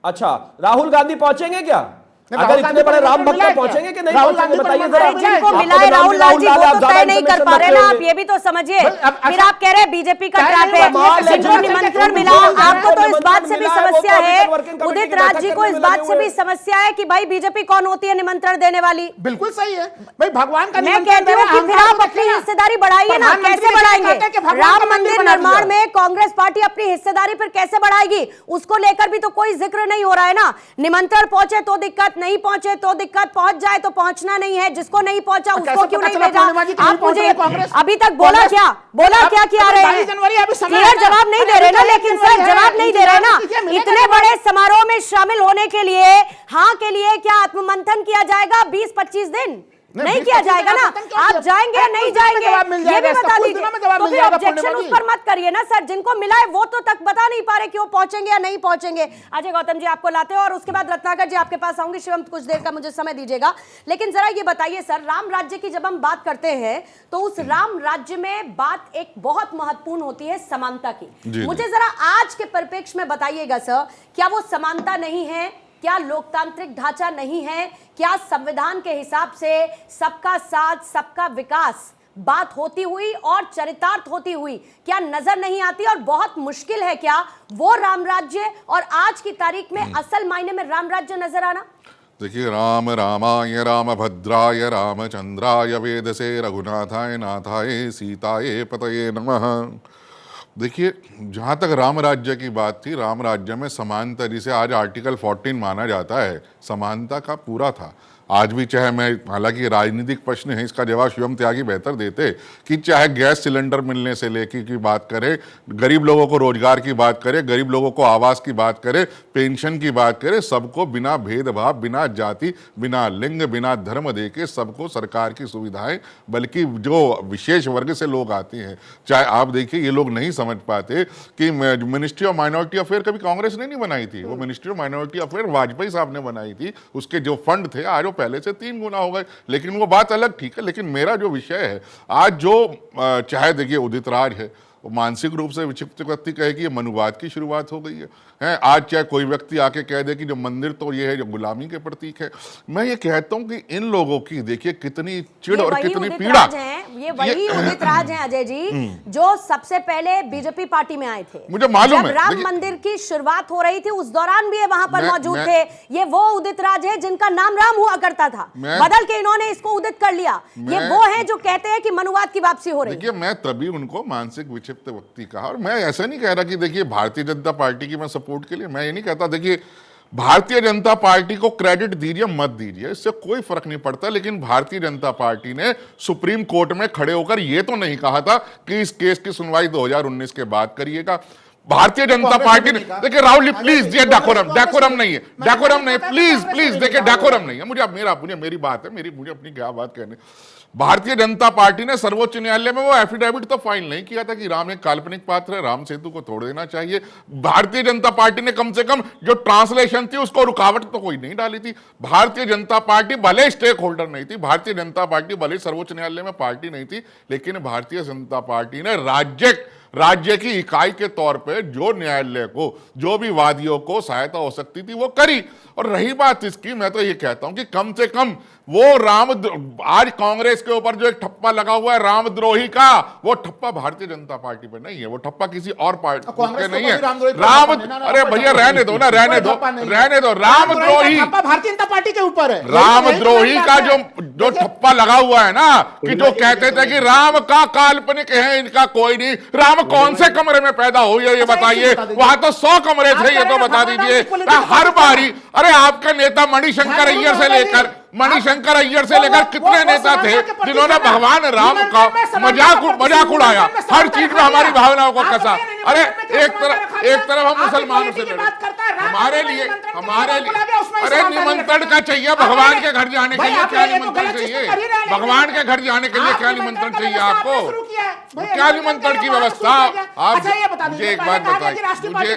S8: अच्छा, राहुल गांधी पहुंचेंगे क्या? अगर इतने बड़े राम भक्त पहुंचेंगे कि नहीं पहुंचेंगे बताइए जरा।
S1: जिनको मिला है राहुल लाल जी वो तो तय नहीं कर पा रहे ना, आप ये भी तो समझिए। फिर आप कह रहे हैं बीजेपी का ट्रैप है, जिनको निमंत्रण मिला। आपको तो इस बात से भी समस्या है, उदित राज जी को इस बात से भी समस्या है कि भाई बीजेपी कौन होती है निमंत्रण देने वाली?
S6: बिल्कुल सही है भाई, भगवान का
S1: मैं कहती हूँ कि फिर आप अपनी हिस्सेदारी बढ़ाइए ना। कैसे बढ़ाएंगे? राम मंदिर निर्माण में कांग्रेस पार्टी अपनी हिस्सेदारी फिर कैसे बढ़ाएगी? उसको लेकर भी तो कोई जिक्र नहीं हो रहा है ना। निमंत्रण पहुंचे तो दिक्कत, नहीं पहुंचे तो दिक्कत, पहुंच जाए तो पहुंचना नहीं है, जिसको नहीं पहुंचा उसको क्यों नहीं भेजा? आप मुझे अभी तक बोला क्या आ रहे हैं? क्लियर जवाब नहीं दे रहे ना। लेकिन सर जवाब नहीं दे रहे ना। इतने बड़े समारोह में शामिल होने के लिए हाँ के लिए क्या आत्ममंथन किया जाएगा 20-25 दिन? नहीं किया जाएगा ना। आप जाएंगे या नहीं जाएंगे ये भी बता दीजिए। तो फिर ऑब्जेक्शन उस पर मत करिए ना सर। जिनको मिला है वो तो तक बता नहीं पा रहे कि वो पहुंचेंगे या नहीं पहुंचेंगे। अजय गौतम जी आपको लाते हो और उसके बाद रत्नाकर जी आपके पास आऊंगी। शिवम कुछ देर का मुझे समय दीजिएगा, लेकिन जरा ये बताइए सर, राम राज्य की जब हम बात करते हैं तो उस राम राज्य में बात एक बहुत महत्वपूर्ण होती है समानता की। मुझे जरा आज के परिप्रेक्ष्य में बताइएगा सर, क्या वो समानता नहीं है? क्या लोकतांत्रिक ढांचा नहीं है? क्या संविधान के हिसाब से सबका साथ सबका विकास बात होती हुई और चरितार्थ होती हुई क्या नजर नहीं आती? और बहुत मुश्किल है क्या वो राम राज्य और आज की तारीख में असल मायने में राम राज्य नजर आना?
S9: देखिए, राम रामाय रामभद्राय रामचंद्राय वेदसे रघुनाथाय नाथाय सीताय पतये नमः। देखिए, जहाँ तक राम राज्य की बात थी, राम राज्य में समानता जिसे आज आर्टिकल 14 माना जाता है, समानता का पूरा था। आज भी चाहे मैं, हालांकि राजनीतिक प्रश्न है, इसका जवाब शिवम त्यागी बेहतर देते, कि चाहे गैस सिलेंडर मिलने से लेके की बात करें, गरीब लोगों को रोजगार की बात करें, गरीब लोगों को आवास की बात करें, पेंशन की बात करें, सबको बिना भेदभाव, बिना जाति, बिना लिंग, बिना धर्म देके सबको सरकार की सुविधाएं, बल्कि जो विशेष वर्ग से लोग आते हैं, चाहे आप देखिए ये लोग नहीं समझ पाते कि मिनिस्ट्री ऑफ माइनॉरिटी अफेयर कभी कांग्रेस ने नहीं बनाई थी। वो ministry of minority affair Vajpayee साहब ने बनाई थी। उसके जो फंड थे आज पहले से 3 गुना हो गए, लेकिन वो बात अलग, ठीक है। लेकिन मेरा जो विषय है आज, जो चाहे देखिए उदित राज है, वो मानसिक रूप से विक्षिप्त व्यक्ति कहे कि ये मनुवाद की शुरुआत हो गई है। आज चाहे कोई व्यक्ति आके कह दे कि जो मंदिर तो ये है जो गुलामी के प्रतीक है। मैं ये कहता हूं कि इन लोगों की देखिए कितनी चिढ़ और कितनी पीड़ा।
S1: ये वही उदित राज हैं अजय जी, जो सबसे पहले बीजेपी पार्टी में आए थे।
S9: मुझे मालूम है,
S1: जब राम मंदिर की शुरुआत हो रही थी उस दौरान भी ये वहां पर मौजूद थे। ये वो उदित राज है जिनका नाम राम हुआ करता था, बदल के इन्होंने इसको उदित कर लिया। ये वो है जो कहते हैं कि मनुवाद की वापसी हो रही है।
S9: देखिए, मैं तभी उनको मानसिक विक्षिप्त व्यक्ति कहा, और मैं ऐसा नहीं कह रहा कि देखिए भारतीय जनता पार्टी की मैं सपोर्ट के लिए, मैं ये नहीं कहता। देखिए, भारतीय जनता पार्टी को क्रेडिट दीजिए मत दीजिए, इससे कोई फर्क नहीं पड़ता, लेकिन भारतीय जनता पार्टी ने सुप्रीम कोर्ट में खड़े होकर यह तो नहीं कहा था कि इस केस की सुनवाई 2019 के बाद करिएगा। भारतीय जनता पार्टी ने, देखिए राहुल जी प्लीज, ये डेकोरम नहीं है, डेकोरम नहीं, प्लीज देखिए डेकोरम नहीं है। मुझे मेरी बात है, मुझे अपनी क्या बात कहने। भारतीय जनता पार्टी ने सर्वोच्च न्यायालय में वो एफिडेविट तो फाइल नहीं किया था कि राम एक काल्पनिक पात्र है, राम सेतु को तोड़ देना चाहिए। भारतीय जनता पार्टी ने कम से कम जो ट्रांसलेशन थी उसको रुकावट तो कोई नहीं डाली थी। भारतीय जनता पार्टी भले स्टेक होल्डर नहीं थी, भारतीय जनता पार्टी भले सर्वोच्च न्यायालय में पार्टी नहीं थी, लेकिन भारतीय जनता पार्टी ने राज्य की इकाई के तौर पे जो न्यायालय को, जो भी वादियों को सहायता हो सकती थी वो करी। और रही बात इसकी, मैं तो ये कहता हूं कि कम से कम वो आज कांग्रेस के ऊपर जो एक ठप्पा लगा हुआ है रामद्रोही का, वो ठप्पा भारतीय जनता पार्टी पे नहीं है, वो ठप्पा किसी और पार्टी पे नहीं है। अरे भैया रहने दो रामद्रोही
S6: भारतीय जनता पार्टी के ऊपर है।
S9: रामद्रोही का जो ठप्पा लगा हुआ है ना, कि जो कहते थे कि राम का काल्पनिक है, इनका कोई नहीं, राम कौन से कमरे में पैदा हुई है ये बताइए, वहां तो 100 कमरे थे, ये तो बता दीजिए। हर बारी, अरे आपका नेता मणिशंकर अय्यर से लेकर कितने नेता थे जिन्होंने भगवान राम का मजाक उड़ाया, हर चीज में हमारी भावनाओं को कसा। अरे एक तरफ हम मुसलमानों से लड़े, हमारे लिए अरे निमंत्रण का चाहिए भगवान के घर जाने के लिए, क्या निमंत्रण चाहिए? भगवान के घर जाने के लिए क्या निमंत्रण चाहिए आपको? क्या निमंत्रण की व्यवस्था? आप मुझे एक बात बताइए, मुझे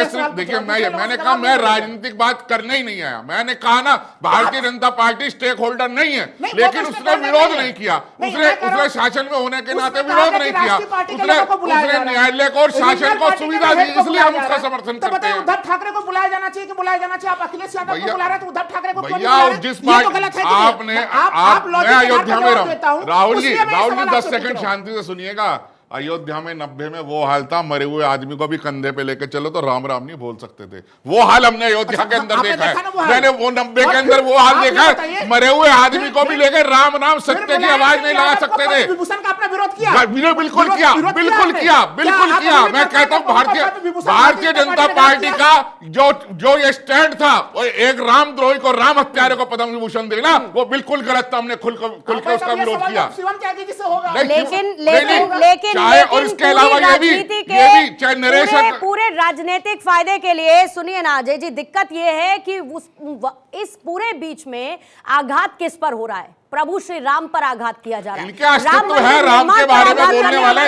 S9: सिर्फ देखिए, मैंने कहा मैं राजनीतिक बात करने ही नहीं आया। मैंने कहा ना, Bharatiya Janata party stake holder नहीं है, लेकिन उसने विरोध नहीं किया, उसने शासन में होने के नाते विरोध नहीं किया, उसने न्यायालय को और शासन को सुविधा दी, इसलिए हम उसका समर्थन करते हैं।
S6: उद्धव ठाकरे को बुलाया जाना चाहिए कि बुलाया जाना चाहिए? आप अखिलेश यादव को बुला रहे हैं तो उद्धव ठाकरे को
S9: भैया, जिस पार्टी आपने, मैं अयोध्या में रहूं, राहुल जी 10 सेकंड शांति से सुनिएगा। अयोध्या में 90 में वो हाल था, मरे हुए आदमी को भी कंधे पे लेके चलो तो राम राम नहीं बोल सकते थे। वो हाल हमने अयोध्या के अंदर देखा है, मैंने वो 90 के अंदर वो हाल देखा है, मरे हुए आदमी को भी लेकर राम राम सत्य की आवाज नहीं लगा सकते थे। बिल्कुल किया। मैं कहता हूँ भारतीय जनता पार्टी का जो ये स्टैंड था, एक रामद्रोही को, राम हत्यारे को पद्म विभूषण देना, वो बिल्कुल गलत था। हमने खुल के उसका विरोध किया।
S1: लेकिन
S9: और इसके अलावा ये भी चाहे नरेश
S1: पूरे राजनीतिक फायदे के लिए, सुनिए ना अजय जी, दिक्कत ये है कि इस पूरे बीच में आघात किस पर हो रहा है? प्रभु श्री राम पर आघात किया जा रहा है।
S9: इनके अस्तित्व है राम के बारे में बोलने वाले,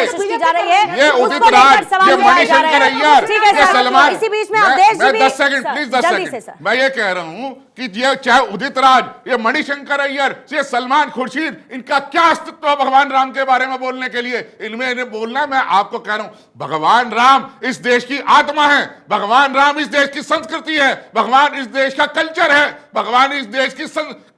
S9: ये उदित राज, ये मणिशंकर अय्यर, ये सलमान।
S1: इसी बीच में अवधेश जी भी,
S9: 10 सेकंड प्लीज, 10 सेकंड। मैं ये कह रहा हूं कि ये चाहे उदित राज, ये मणिशंकर अय्यर, ये सलमान खुर्शीद, इनका क्या अस्तित्व है भगवान राम के बारे में बोलने के लिए? इन्हें बोलना है। मैं आपको कह रहा हूं, भगवान राम इस देश की आत्मा है, भगवान राम इस देश की संस्कृति है, भगवान इस देश का कल्चर है, भगवान इस देश की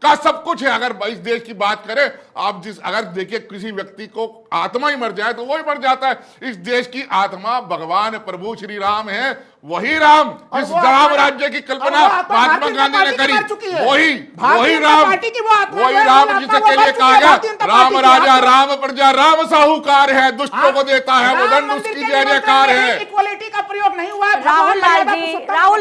S9: का सब कुछ है। अगर इस देश की बात करें आप, अगर देखिए किसी व्यक्ति को आत्मा ही मर जाए तो वो ही मर जाता है। इस देश की आत्मा भगवान प्रभु श्री राम है, वही राम जिस राम राज्य की कल्पना महात्मा गांधी ने करी, वही राम जिसे के लिए कहा गया राम राजा, राम प्रजा, राम साहूकार है, दुष्टों को देता है वो दंड, उसकी जय जयकार है।
S6: इक्वालिटी का प्रयोग नहीं हुआ।
S1: राहुल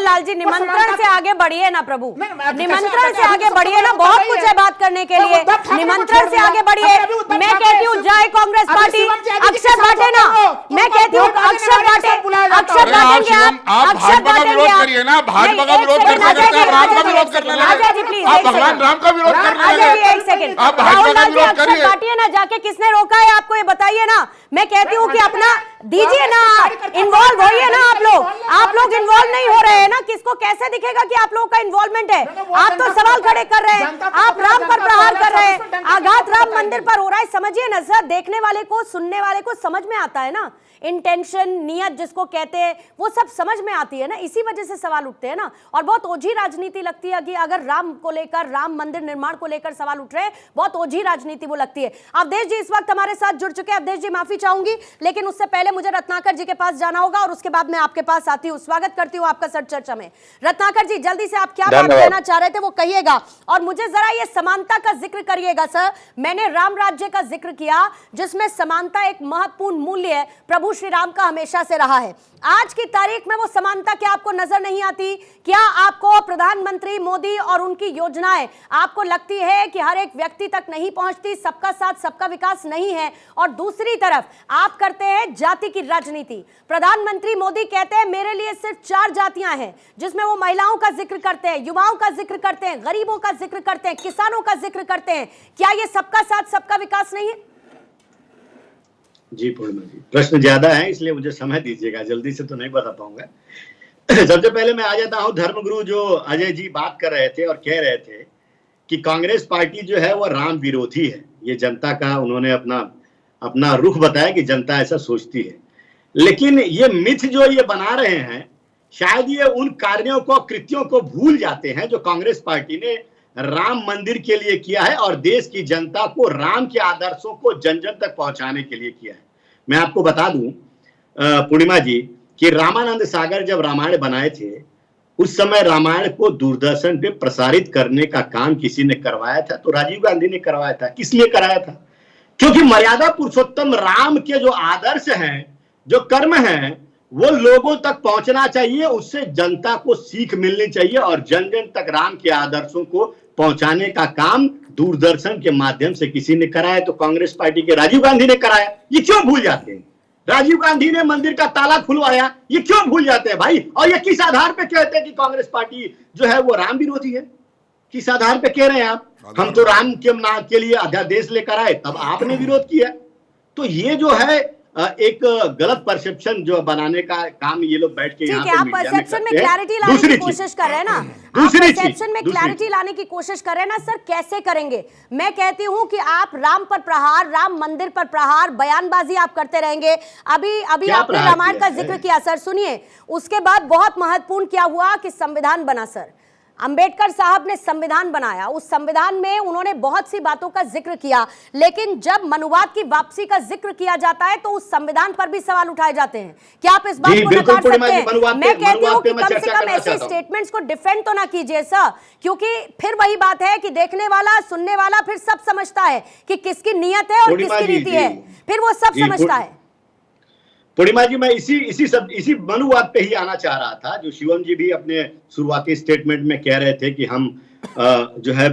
S1: लाल जी, निमंत्रण से आगे बढ़िए ना प्रभु, निमंत्रण से आगे बढ़िए ना, बहुत कुछ है बात करने के लिए, निमंत्रण से आगे बढ़िए। मैं कहती हूँ जय कांग्रेस पार्टी, अक्षर बांटे ना, मैं कहती हूँ अक्षर बांटेंगे
S9: आप भाजपा का विरोध करिए ना, भाजपा का विरोध करते आप राम का विरोध करने लगे, आप भगवान राम का विरोध करने लगे।
S1: एक सेकंड,
S9: आप भाजपा का विरोध करिए,
S1: बांटिए ना जाके, किसने रोका है आपको ये बताइए ना। मैं कहती हूँ कि अपना दीजिए ना, इन्वॉल्व होइए ना। आप लोग इन्वॉल्व नहीं हो रहे हैं ना, किसको कैसे दिखेगा कि आप लोगों का इन्वॉल्वमेंट है? आप तो सवाल खड़े कर रहे हैं, आप राम पर प्रहार कर रहे हैं, आघात राम मंदिर पर हो रहा है। समझिए ना सर, देखने वाले को, सुनने वाले को समझ में आता है ना, इंटेंशन, नियत जिसको कहते हैं, वो सब समझ में आती है ना, इसी वजह से सवाल उठते हैं ना। और बहुत ओझी राजनीति लगती है कि अगर राम को लेकर, राम मंदिर निर्माण को लेकर सवाल उठ रहे हैं, बहुत ओझी राजनीति वो लगती है। अवधेश जी इस वक्त हमारे साथ जुड़ चुके हैं। अवधेश जी माफी चाहूंगी, लेकिन उससे पहले मुझे रत्नाकर जी के पास जाना होगा और उसके बाद मैं आपके पास आती हूँ। स्वागत करती हूँ आपका सर चर्चा में। रत्नाकर जी, जल्दी से आप क्या बात कहना चाह रहे थे वो कहिएगा, और मुझे जरा ये समानता का जिक्र करिएगा। सर, मैंने राम राज्य का जिक्र किया, जिसमें समानता एक महत्वपूर्ण मूल्य है, प्रभु श्री राम का हमेशा से रहा है। आज की तारीख में वो समानता क्या आपको नजर नहीं आती? क्या आपको प्रधानमंत्री मोदी और उनकी योजनाएं आपको लगती है कि हर एक व्यक्ति तक नहीं पहुंचती, सबका साथ सबका विकास नहीं है? और दूसरी तरफ आप करते हैं जाति की राजनीति। प्रधानमंत्री मोदी कहते हैं मेरे लिए सिर्फ 4 जातियां हैं, जिसमें वो महिलाओं का जिक्र करते हैं, युवाओं का जिक्र करते हैं, गरीबों का जिक्र करते हैं, किसानों का जिक्र करते हैं। क्या ये सबका साथ सबका विकास नहीं है?
S7: जी पूर्णिमा जी, प्रश्न ज्यादा है इसलिए मुझे समय दीजिएगा, जल्दी से तो नहीं बता पाऊंगा। सबसे पहले मैं आ जाता हूं धर्मगुरु जो अजय जी बात कर रहे थे और कह रहे थे कि कांग्रेस पार्टी जो है वो राम विरोधी है। ये जनता का उन्होंने अपना रुख बताया कि जनता ऐसा सोचती है, लेकिन ये मिथ जो ये बना रहे हैं, शायद ये उन कार्यों को, कृत्यों को भूल जाते हैं जो कांग्रेस पार्टी ने राम मंदिर के लिए किया है और देश की जनता को राम के आदर्शों को जन जन तक पहुंचाने के लिए किया है। मैं आपको बता दूं पूर्णिमा जी कि रामानंद सागर जब रामायण बनाए थे, उस समय रामायण को दूरदर्शन पे प्रसारित करने का काम किसी ने करवाया था तो राजीव गांधी ने करवाया था। किस लिए कराया था? क्योंकि मर्यादा पुरुषोत्तम राम के जो आदर्श हैं, जो कर्म हैं, वो लोगों तक पहुंचना चाहिए, उससे जनता को सीख मिलनी चाहिए और जन जन तक राम के आदर्शों को पहुंचाने का काम दूरदर्शन के माध्यम से किसी ने कराया तो कांग्रेस पार्टी के राजीव गांधी ने कराया। ये क्यों भूल जाते हैं? राजीव गांधी ने मंदिर का ताला खुलवाया, ये क्यों भूल जाते हैं भाई? और ये किस आधार पे कहते हैं कि कांग्रेस पार्टी जो है वो राम विरोधी है? किस आधार पे कह रहे हैं आप? हम तो राम के लिए अध्यादेश लेकर आए, तब आपने विरोध किया। तो ये जो है एक गलत परसेप्शन जो बनाने का काम ये लोग बैठ के यहाँ पे
S1: आप
S7: मीडिया में
S1: परसेप्शन में
S7: करते हैं।
S1: क्लैरिटी लाने की कोशिश कर रहे हैं ना, आप परसेप्शन में क्लैरिटी लाने की कोशिश कर रहे हैं ना सर, कैसे करेंगे? मैं कहती हूं कि आप राम पर प्रहार, राम मंदिर पर प्रहार, बयानबाजी आप करते रहेंगे। अभी आपने रामायण का जिक्र किया सर, सुनिए, उसके बाद बहुत महत्वपूर्ण क्या हुआ कि संविधान बना सर। अंबेडकर साहब ने संविधान बनाया, उस संविधान में उन्होंने बहुत सी बातों का जिक्र किया, लेकिन जब मनुवाद की वापसी का जिक्र किया जाता है तो उस संविधान पर भी सवाल उठाए जाते हैं। क्या आप इस बात को नकार सकते हैं? मैं कहती हूं कि कम से कम ऐसे स्टेटमेंट्स को डिफेंड तो ना कीजिए सर, क्योंकि फिर वही बात है कि देखने वाला, सुनने वाला फिर सब समझता है कि किसकी नियत है और किसकी नीति है, फिर वो सब समझता है।
S7: पूर्णिमा जी, मैं इसी मनुवाद पे ही आना चाह रहा था, जो शिवम जी भी अपने शुरुआती स्टेटमेंट में कह रहे थे कि हम जो है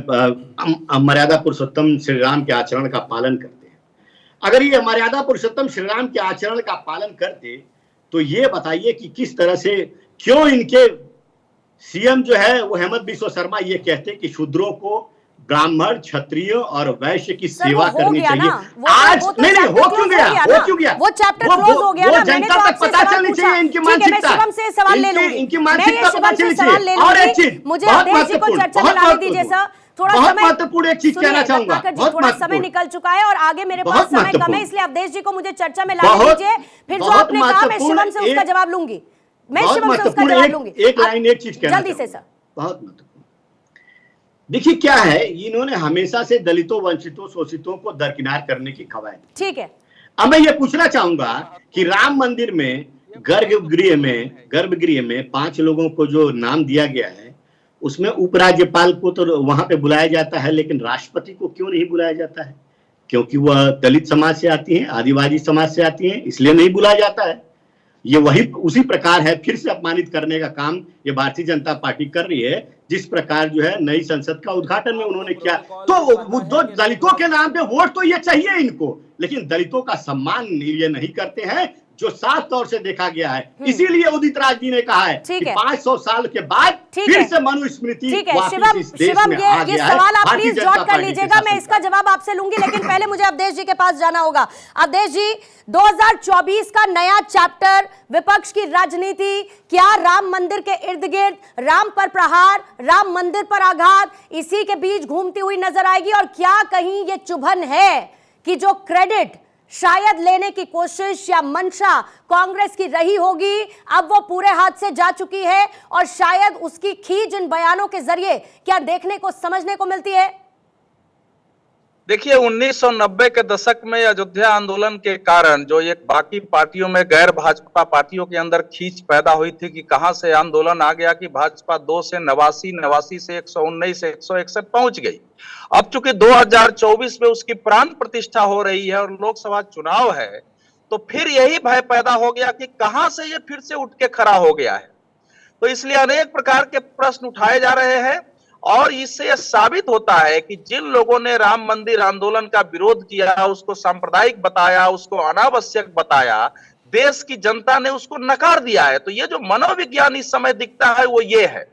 S7: मर्यादा पुरुषोत्तम श्री राम के आचरण का पालन करते हैं। अगर ये मर्यादा पुरुषोत्तम श्री राम के आचरण का पालन करते तो ये बताइए कि किस तरह से, क्यों इनके सीएम जो है वो हेमंत बिस्वा शर्मा ये कहते कि शूद्रों को, ब्राह्मण, क्षत्रियों और वैश्य की सेवा करनी चाहिए। आज नहीं हो क्यों गया? हो क्यों गया?
S1: वो चैप्टर क्लोज हो गया ना। मैंने तो आपसे
S7: पता चलनी चाहिए इनकी मानसिकता।
S1: शिवम से सवाल ले लूंगी,
S7: इनकी मानसिकता पता चलनी चाहिए।
S1: और एक चीज, मुझे अवधेश जी को चर्चा में लाने दीजिए सर। थोड़ा समय,
S7: महत्वपूर्ण एक चीज कहना चाहूंगा,
S1: थोड़ा समय निकल चुका है और आगे मेरे पास समय कम है, इसलिए अवधेश जी को मुझे चर्चा में लाने दीजिए। फिर जो आपने कहा मैं शिवम से उसका जवाब लूंगी, मैं शिवम से उसका जवाब लूंगी।
S7: एक लाइन, एक चीज कहना
S1: जल्दी से सर।
S7: बहुत महत्वपूर्ण। देखिए क्या है, इन्होंने हमेशा से दलितों, वंचितों, शोषितों को दरकिनार करने की खबरें।
S1: ठीक है,
S7: अब मैं ये पूछना चाहूंगा कि राम मंदिर में गर्भगृह में 5 लोगों को जो नाम दिया गया है, उसमें उपराज्यपाल को तो वहां पे बुलाया जाता है, लेकिन राष्ट्रपति को क्यों नहीं बुलाया जाता है? क्योंकि वह दलित समाज से आती हैं, आदिवासी समाज से आती हैं, इसलिए नहीं बुलाया जाता है। ये वही उसी प्रकार है, फिर से अपमानित करने का काम ये भारतीय जनता पार्टी कर रही है, जिस प्रकार जो है नई संसद का उद्घाटन में उन्होंने किया। तो दलितों के नाम पे वोट तो ये चाहिए इनको, लेकिन दलितों का सम्मान ये नहीं करते हैं, जो साफ तौर से देखा गया है। इसीलिए उदित राज जी ने कहा है कि 500 साल के बाद फिर से मनुस्मृति वापस इस देश में आ गया है।
S1: सवाल आप प्लीज जॉट कर लीजिएगा, मैं इसका जवाब आपसे लूंगी, लेकिन पहले मुझे अवधेश जी के पास जाना होगा। अवधेश जी, 2024 का नया चैप्टर, विपक्ष की राजनीति, क्या राम मंदिर के इर्द गिर्द राम पर प्रहार, राम मंदिर पर आघात, इसी के बीच घूमती हुई नजर आएगी? और क्या कहीं ये चुभन है कि जो क्रेडिट शायद लेने की कोशिश या मंशा कांग्रेस की रही होगी, अब वो पूरे हाथ से जा चुकी है और शायद उसकी खींच इन बयानों के जरिए क्या देखने को, समझने को मिलती है?
S10: देखिए, 1990 के दशक में अयोध्या आंदोलन के कारण जो एक बाकी पार्टियों में, गैर भाजपा पार्टियों के अंदर खींच पैदा हुई थी कि कहां से आंदोलन आ गया कि भाजपा 2 से 89 से 119 से 161 पहुंच गई। अब चूंकि 2024 में उसकी प्राण प्रतिष्ठा हो रही है और लोकसभा चुनाव है, तो फिर यही भय पैदा हो गया कि कहां से ये फिर से उठ के खड़ा हो गया है। तो इसलिए अनेक प्रकार के प्रश्न उठाए जा रहे हैं और इससे यह साबित होता है कि जिन लोगों ने राम मंदिर आंदोलन का विरोध किया, उसको सांप्रदायिक बताया, उसको अनावश्यक बताया, देश की जनता ने उसको नकार दिया है। तो ये जो मनोविज्ञान इस समय दिखता है वो ये है।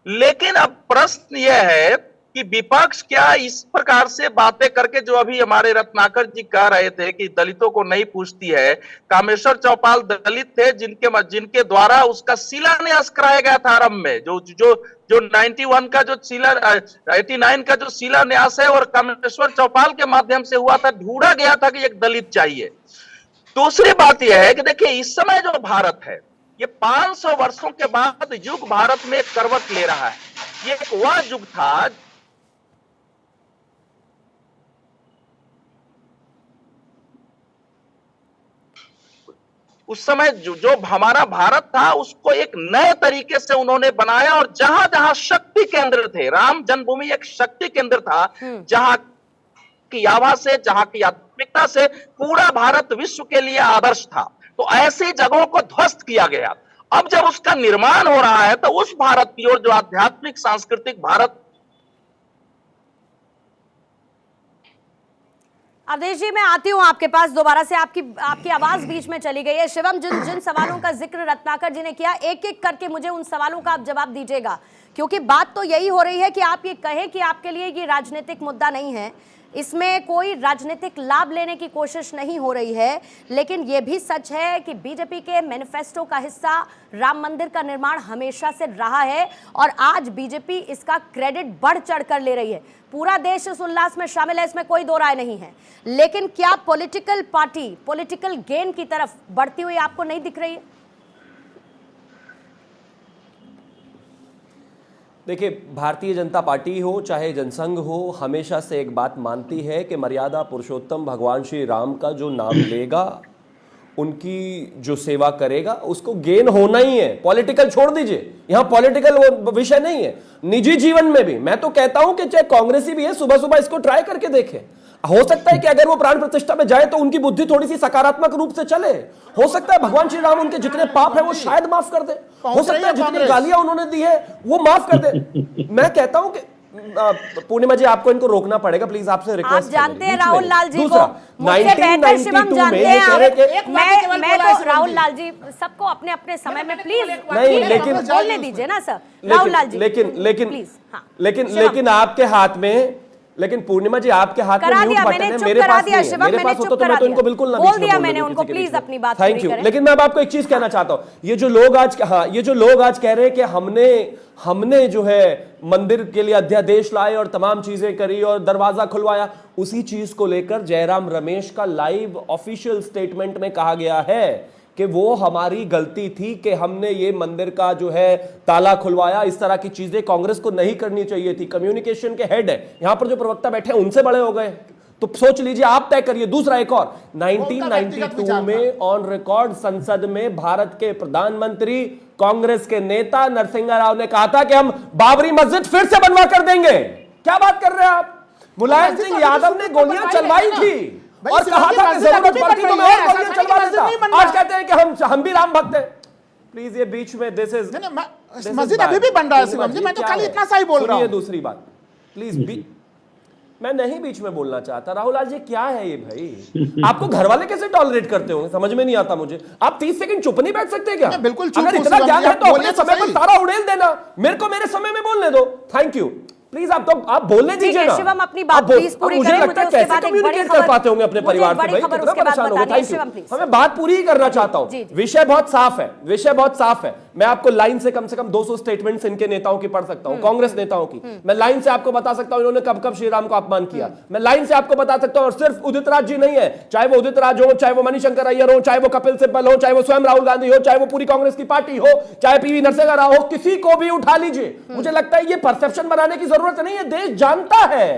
S10: लेकिन अब प्रश्न यह है कि विपक्ष क्या इस प्रकार से बातें करके, जो अभी हमारे रत्नाकर जी कह रहे थे कि दलितों को नहीं पूछती है, कामेश्वर चौपाल दलित थे जिनके द्वारा उसका शिलान्यास कराया गया था आरंभ में, जो 91 का जो 89 का जो शिलान्यास है और कामेश्वर चौपाल के माध्यम से हुआ था, ढूंढा गया था कि एक दलित चाहिए। दूसरी बात यह है कि देखिए, इस समय जो भारत है ये 500 वर्षों के बाद युग भारत में करवट ले रहा है। ये एक वह युग था उस समय जो हमारा भारत था उसको एक नए तरीके से उन्होंने बनाया, और जहां जहां शक्ति केंद्र थे, राम जन्मभूमि एक शक्ति केंद्र था, जहां की आभा से, जहां की प्राथमिकता से पूरा भारत विश्व के लिए आदर्श था। तो ऐसी जगहों को ध्वस्त किया गया। अब जब उसका निर्माण हो रहा है तो उस भारत की ओर, जो आध्यात्मिक सांस्कृतिक भारत।
S1: अवधेश जी, मैं आती हूँ आपके पास दोबारा से। आपकी आवाज बीच में चली गई है। शिवम, जिन सवालों का जिक्र रत्नाकर जी ने किया, एक एक करके मुझे उन सवालों का आप जवाब दीजिएगा, क्योंकि बात तो यही हो रही है कि आप ये कहें कि आपके लिए ये राजनीतिक मुद्दा नहीं है, इसमें कोई राजनीतिक लाभ लेने की कोशिश नहीं हो रही है, लेकिन यह भी सच है कि बीजेपी के मैनिफेस्टो का हिस्सा राम मंदिर का निर्माण हमेशा से रहा है और आज बीजेपी इसका क्रेडिट बढ़ चढ़ कर ले रही है। पूरा देश इस उल्लास में शामिल है, इसमें कोई दो राय नहीं है, लेकिन क्या पॉलिटिकल पार्टी पॉलिटिकल गेन की तरफ बढ़ती हुई आपको नहीं दिख रही है?
S8: देखिए, भारतीय जनता पार्टी हो चाहे जनसंघ हो, हमेशा से एक बात मानती है कि मर्यादा पुरुषोत्तम भगवान श्री राम का जो नाम लेगा, उनकी जो सेवा करेगा, उसको गेन होना ही है। पॉलिटिकल छोड़ दीजिए, यहां पॉलिटिकल विषय नहीं है। निजी जीवन में भी मैं तो कहता हूं कि चाहे कांग्रेसी भी है, सुबह सुबह इसको ट्राई करके देखें। हो सकता है कि अगर वो प्राण प्रतिष्ठा में जाए तो उनकी बुद्धि थोड़ी सी सकारात्मक रूप से चले। हो सकता है भगवान श्री राम उनके जितने पाप है वो शायद माफ कर दे। हो सकता है जितनी गालियां उन्होंने दी है वो माफ कर दे। मैं कहता हूं कि पूर्णिमा जी, आपको इनको रोकना पड़ेगा प्लीज, आपसे रिक्वेस्ट।
S1: आप जानते हैं राहुल लाल जी को,
S8: मुझसे बेहतर शिवम जानते
S1: हैं। मैं तो राहुल लाल जी सबको अपने अपने समय में प्लीज
S8: नहीं, लेकिन
S1: बोलने दीजिए ना सर। राहुल लाल जी
S8: लेकिन आपके हाथ में, लेकिन पूर्णिमा जी आपके हाथ में म्यूट बटन है, मेरे पास नहीं है। मेरे पास होता तो मैं तो इनको बिल्कुल ना
S1: बोल दिया मैंने उनको, प्लीज अपनी बात पूरी करें।
S8: लेकिन मैं अब आपको एक चीज कहना चाहता हूं, ये जो लोग आज कह रहे हैं कि हमने जो है मंदिर के लिए अध्यादेश लाए और तमाम चीजें करी और दरवाजा खुलवाया, उसी चीज को लेकर जयराम रमेश का लाइव ऑफिशियल स्टेटमेंट में कहा गया है कि वो हमारी गलती थी कि हमने ये मंदिर का जो है ताला खुलवाया। इस तरह की चीजें कांग्रेस को नहीं करनी चाहिए थी। कम्युनिकेशन के हेड है यहां पर जो प्रवक्ता बैठे हैं, उनसे बड़े हो गए, तो सोच लीजिए, आप तय करिए। दूसरा एक और, 1992 में ऑन रिकॉर्ड संसद में भारत के प्रधानमंत्री कांग्रेस के नेता नरसिंह राव ने कहा था कि हम बाबरी मस्जिद फिर से बनवा कर देंगे। क्या बात कर रहे हैं आप? मुलायम सिंह यादव ने गोलियां चलवाई थी और कहा था कि जरूरत पड़ती तो मैं और गोलियां चलवा देता। आज कहते हैं कि हम भी राम भक्त हैं। प्लीज ये बीच में
S6: मस्जिद अभी भी बन रहा है शिवम जी, मैं तो खाली इतना सा ही बोल रहा हूं।
S8: दूसरी बात प्लीज, मैं नहीं बीच में बोलना चाहता। राहुल लाल जी, क्या है ये भाई? आपको घर वाले कैसे टॉलरेट करते होंगे, समझ में नहीं आता मुझे। आप 30 सेकंड चुप नहीं बैठ सकते क्या?
S6: बिल्कुल चुप।
S8: अगर इतना ज्ञान है तो अपने समय पर सारा उड़ेल देना, मेरे को मेरे समय में बोलने दो। Thank you. प्लीज आप बोलने दीजिए ना।
S1: शिवम अपनी बात प्लीज पूरी करें।
S8: मुझे लगता है कैसे कम्युनिकेट कर पाते होंगे अपने परिवार से भाई, कितना परेशान होंगे। Thank you. हमें बात पूरी ही करना चाहता हूं। विषय बहुत साफ है, विषय बहुत साफ है। मैं आपको लाइन से कम 200 स्टेटमेंट्स इनके नेताओं की पढ़ सकता हूं, कांग्रेस नेताओं की। मैं लाइन से आपको बता सकता हूं इन्होंने कब कब श्री राम को अपमान किया। मैं लाइन से आपको बता सकता हूं, और सिर्फ उदित राज जी नहीं है, चाहे वो उदित राज हो, चाहे वो मणिशंकर अय्यर हो, चाहे वो कपिल सिब्बल हो, चाहे वो स्वयं राहुल गांधी हो, चाहे वो पूरी कांग्रेस की पार्टी हो, चाहे पीवी नरसिंह राव हो, किसी को भी उठा लीजिए। मुझे लगता है ये परसेप्शन बनाने की जरूरत नहीं है, देश जानता है।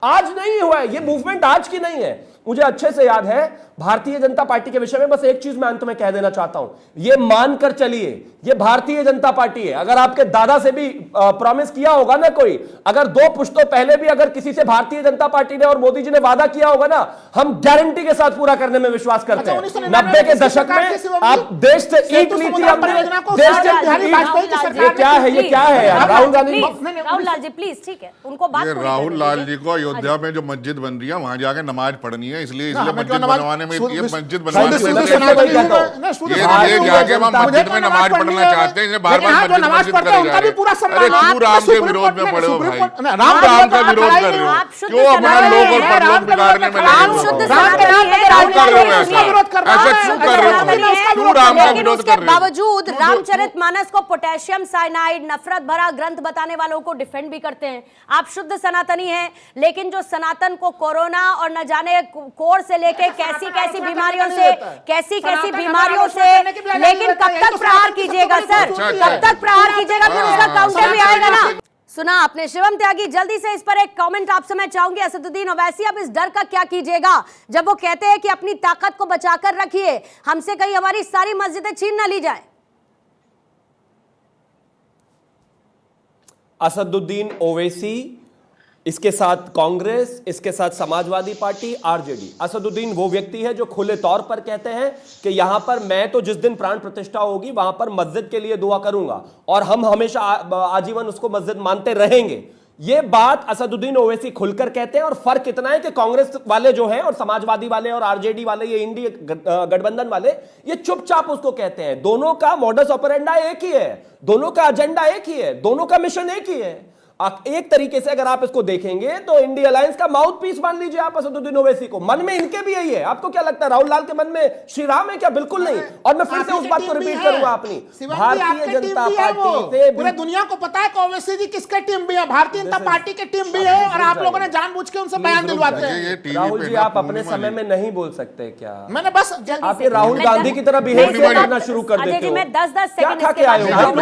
S8: आज नहीं हुआ है ये मूवमेंट, आज की नहीं है। मुझे अच्छे से याद है भारतीय जनता पार्टी के विषय में बस एक चीज मैं अंत में कह देना चाहता हूं, ये मानकर चलिए, ये भारतीय जनता पार्टी है। अगर आपके दादा से भी प्रॉमिस किया होगा ना कोई, अगर 2 पुश्तों पहले भी अगर किसी से भारतीय जनता पार्टी ने और मोदी जी ने वादा किया होगा ना, हम गारंटी के साथ पूरा करने में विश्वास करते हैं। 90 के दशक में आप देश से ईट ली थी हमने, देश से ये क्या है, ये क्या है यार? राहुल गांधी,
S1: राहुल लाल जी प्लीज, ठीक है, उनको बात।
S9: राहुल लाल जी को अयोध्या में जो मस्जिद बन रही है वहां जाके नमाज पढ़नी है, इसलिए मस्जिद बनवाने में, ये मस्जिद बनवाने में ये जाके हम मस्जिद में नमाज पढ़ना चाहते हैं, बार बार मस्जिद करे जा रहे हैं। क्यों राम के विरोध में पड़े हो भाई? क्यों राम का विरोध कर रहे हो? क्यों अपना लोग और परलोक बिगाड़ने में लगे हो? ऐसा क्यों कर रहे हो? क्यों राम का विरोध कर रहे हो?
S1: बावजूद रामचरितमानस को पोटेशियम साइनाइड नफरत भरा ग्रंथ बताने वालों को डिफेंड भी करते हैं। आप शुद्ध सनातनी हैं, लेकिन जो सनातन को कोरोना और न जाने कोर से लेके कैसी कैसी बीमारियों से, लेकिन कब तक प्रहार कीजिएगा सर? कब तक प्रहार कीजिएगा? फिर उसका काउंटर भी आएगा ना। सुना आपने शिवम त्यागी। जल्दी से इस पर एक कमेंट आपसे मैं चाहूंगी। असदुद्दीन ओवैसी, अब इस डर का क्या कीजिएगा जब वो कहते हैं कि अपनी ताकत को बचाकर रखिए, हमसे कहीं हमारी सारी मस्जिदें छीन न ली जाए?
S8: असदुद्दीन ओवैसी इसके साथ कांग्रेस, इसके साथ समाजवादी पार्टी, आरजेडी। असदुद्दीन वो व्यक्ति है जो खुले तौर पर कहते हैं कि यहां पर मैं तो जिस दिन प्राण प्रतिष्ठा होगी वहां पर मस्जिद के लिए दुआ करूंगा और हम हमेशा आजीवन उसको मस्जिद मानते रहेंगे। ये बात असदुद्दीन ओवैसी खुलकर कहते हैं। और फर्क इतना है कि कांग्रेस वाले जो हैं और समाजवादी वाले और आरजेडी वाले, ये इंडिया गठबंधन वाले, ये चुपचाप उसको कहते हैं। दोनों का मॉडस ऑपरेंडा एक ही है, दोनों का एजेंडा एक ही है, दोनों का मिशन एक ही है। एक तरीके से अगर आप इसको देखेंगे तो इंडिया अलायंस का माउथ पीस मान लीजिए आप असदुद्दीन ओवैसी को। मन में इनके भी यही है। आपको क्या लगता है राहुल लाल के मन में श्री राम है क्या? बिल्कुल नहीं। और मैं फिर से उस बात को रिपीट करूंगा अपनी, भारतीय जनता पार्टी से
S6: पूरे दुनिया को पता है कि ओवैसी जी किसके टीम भी है, भारतीय जनता पार्टी की टीम भी है, और आप लोगों ने जानबूझ के उनसे बयान दिलवाते हैं।
S8: राहुल जी आप अपने समय में नहीं बोल सकते क्या?
S6: मैंने बस
S8: आप ये राहुल गांधी की तरह बिहेव करना शुरू कर देते हो।
S1: मैं 10-10 सेकंड
S8: क्या आए हो?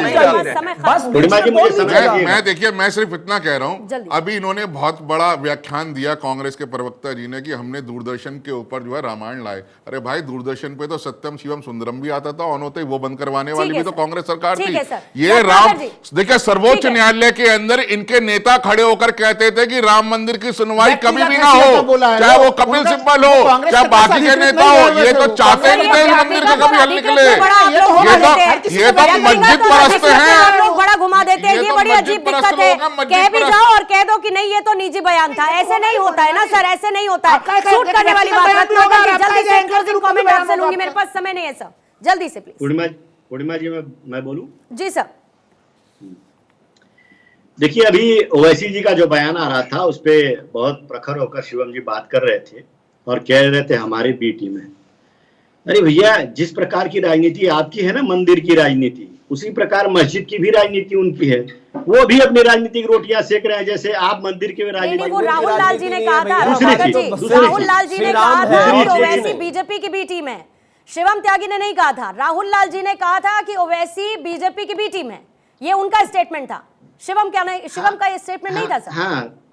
S9: मैं देखिए, मैं सिर्फ इतना कह रहा हूं, अभी इन्होंने बहुत बड़ा व्याख्यान दिया कांग्रेस के प्रवक्ता जी ने कि हमने दूरदर्शन के ऊपर जो है रामायण लाए। अरे भाई, दूरदर्शन पे तो सत्यम शिवम सुंदरम भी आता था, और होते ही वो बंद करवाने वाली भी तो कांग्रेस सरकार थी। ये राम, देखिए सर्वोच्च न्यायालय के अंदर इनके नेता खड़े होकर कहते थे कि राम मंदिर की सुनवाई कभी भी ना हो, चाहे वो कपिल सिब्बल हो, चाहे बाकी के नेता हो। ये तो चाहते नहीं थे मंदिर का कभी हल निकले। ये तो मस्जिद परस्त हैं,
S1: लोग बड़ा घुमा देते हैं। ये बड़ी अजीब दिक्कत है। कह भी जाओ और कह दो कि नहीं ये तो निजी बयान था। ऐसे नहीं होता है ना सर, ऐसे नहीं होता है। शूट करने वाली बात मत करो। जल्दी से इंक्लूसिव कमेंट आपसे लूंगी, मेरे पास समय नहीं है सर, जल्दी से प्लीज।
S7: पूर्णिमा जी मैं बोलूं?
S1: जी सर।
S7: देखिए, अभी ओवैसी जी का जो बयान आ रहा था उस पे बहुत प्रखर होकर शिवम जी बात कर रहे थे और कह रहे थे हमारी बी टीम है। अरे भैया, जिस प्रकार की राजनीति आपकी है ना, मंदिर की राजनीति, उसी प्रकार मस्जिद की भी राजनीति उनकी है। वो भी अपनी राजनीतिक रोटियां सेक रहे हैं, जैसे आप मंदिर के राजनीति।
S1: वो राहुल लाल जी ने कहा था, राहुल लाल जी ने कहा था कि ओवैसी बीजेपी की बी टीम है। शिवम त्यागी ने नहीं कहा था। राहुल लाल जी ने कहा था कि ओवैसी बीजेपी की बी टीम है। ये उनका स्टेटमेंट था। शिवम क्या नहीं, शिवम का ये स्टेटमेंट नहीं था सर।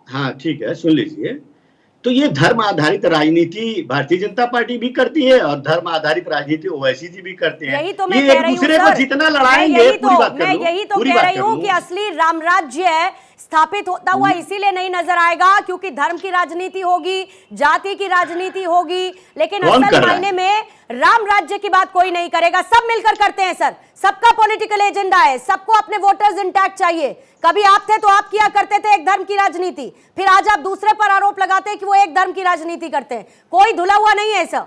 S7: हाँ ठीक है, सुन लीजिए। तो ये धर्म आधारित राजनीति भारतीय जनता पार्टी भी करती है और धर्म आधारित राजनीति ओवैसी जी भी करते हैं।
S1: यही तो मैं कह रही हूं सर,
S7: जितना लड़ाएंगे,
S1: मैं यही तो कह रही हूं कि असली रामराज्य स्थापित होता हुआ इसीलिए नहीं नजर आएगा क्योंकि धर्म की राजनीति होगी, जाति की राजनीति होगी, लेकिन असल मायने में राम राज्य की बात कोई नहीं करेगा। सब मिलकर करते हैं सर, सबका पॉलिटिकल एजेंडा है, सबको अपने वोटर्स इंटैक्ट चाहिए। कभी आप थे तो आप किया करते थे एक धर्म की राजनीति, फिर आज आप दूसरे पर आरोप लगाते हैं कि वो एक धर्म की राजनीति करते हैं। कोई धुला हुआ नहीं है सर।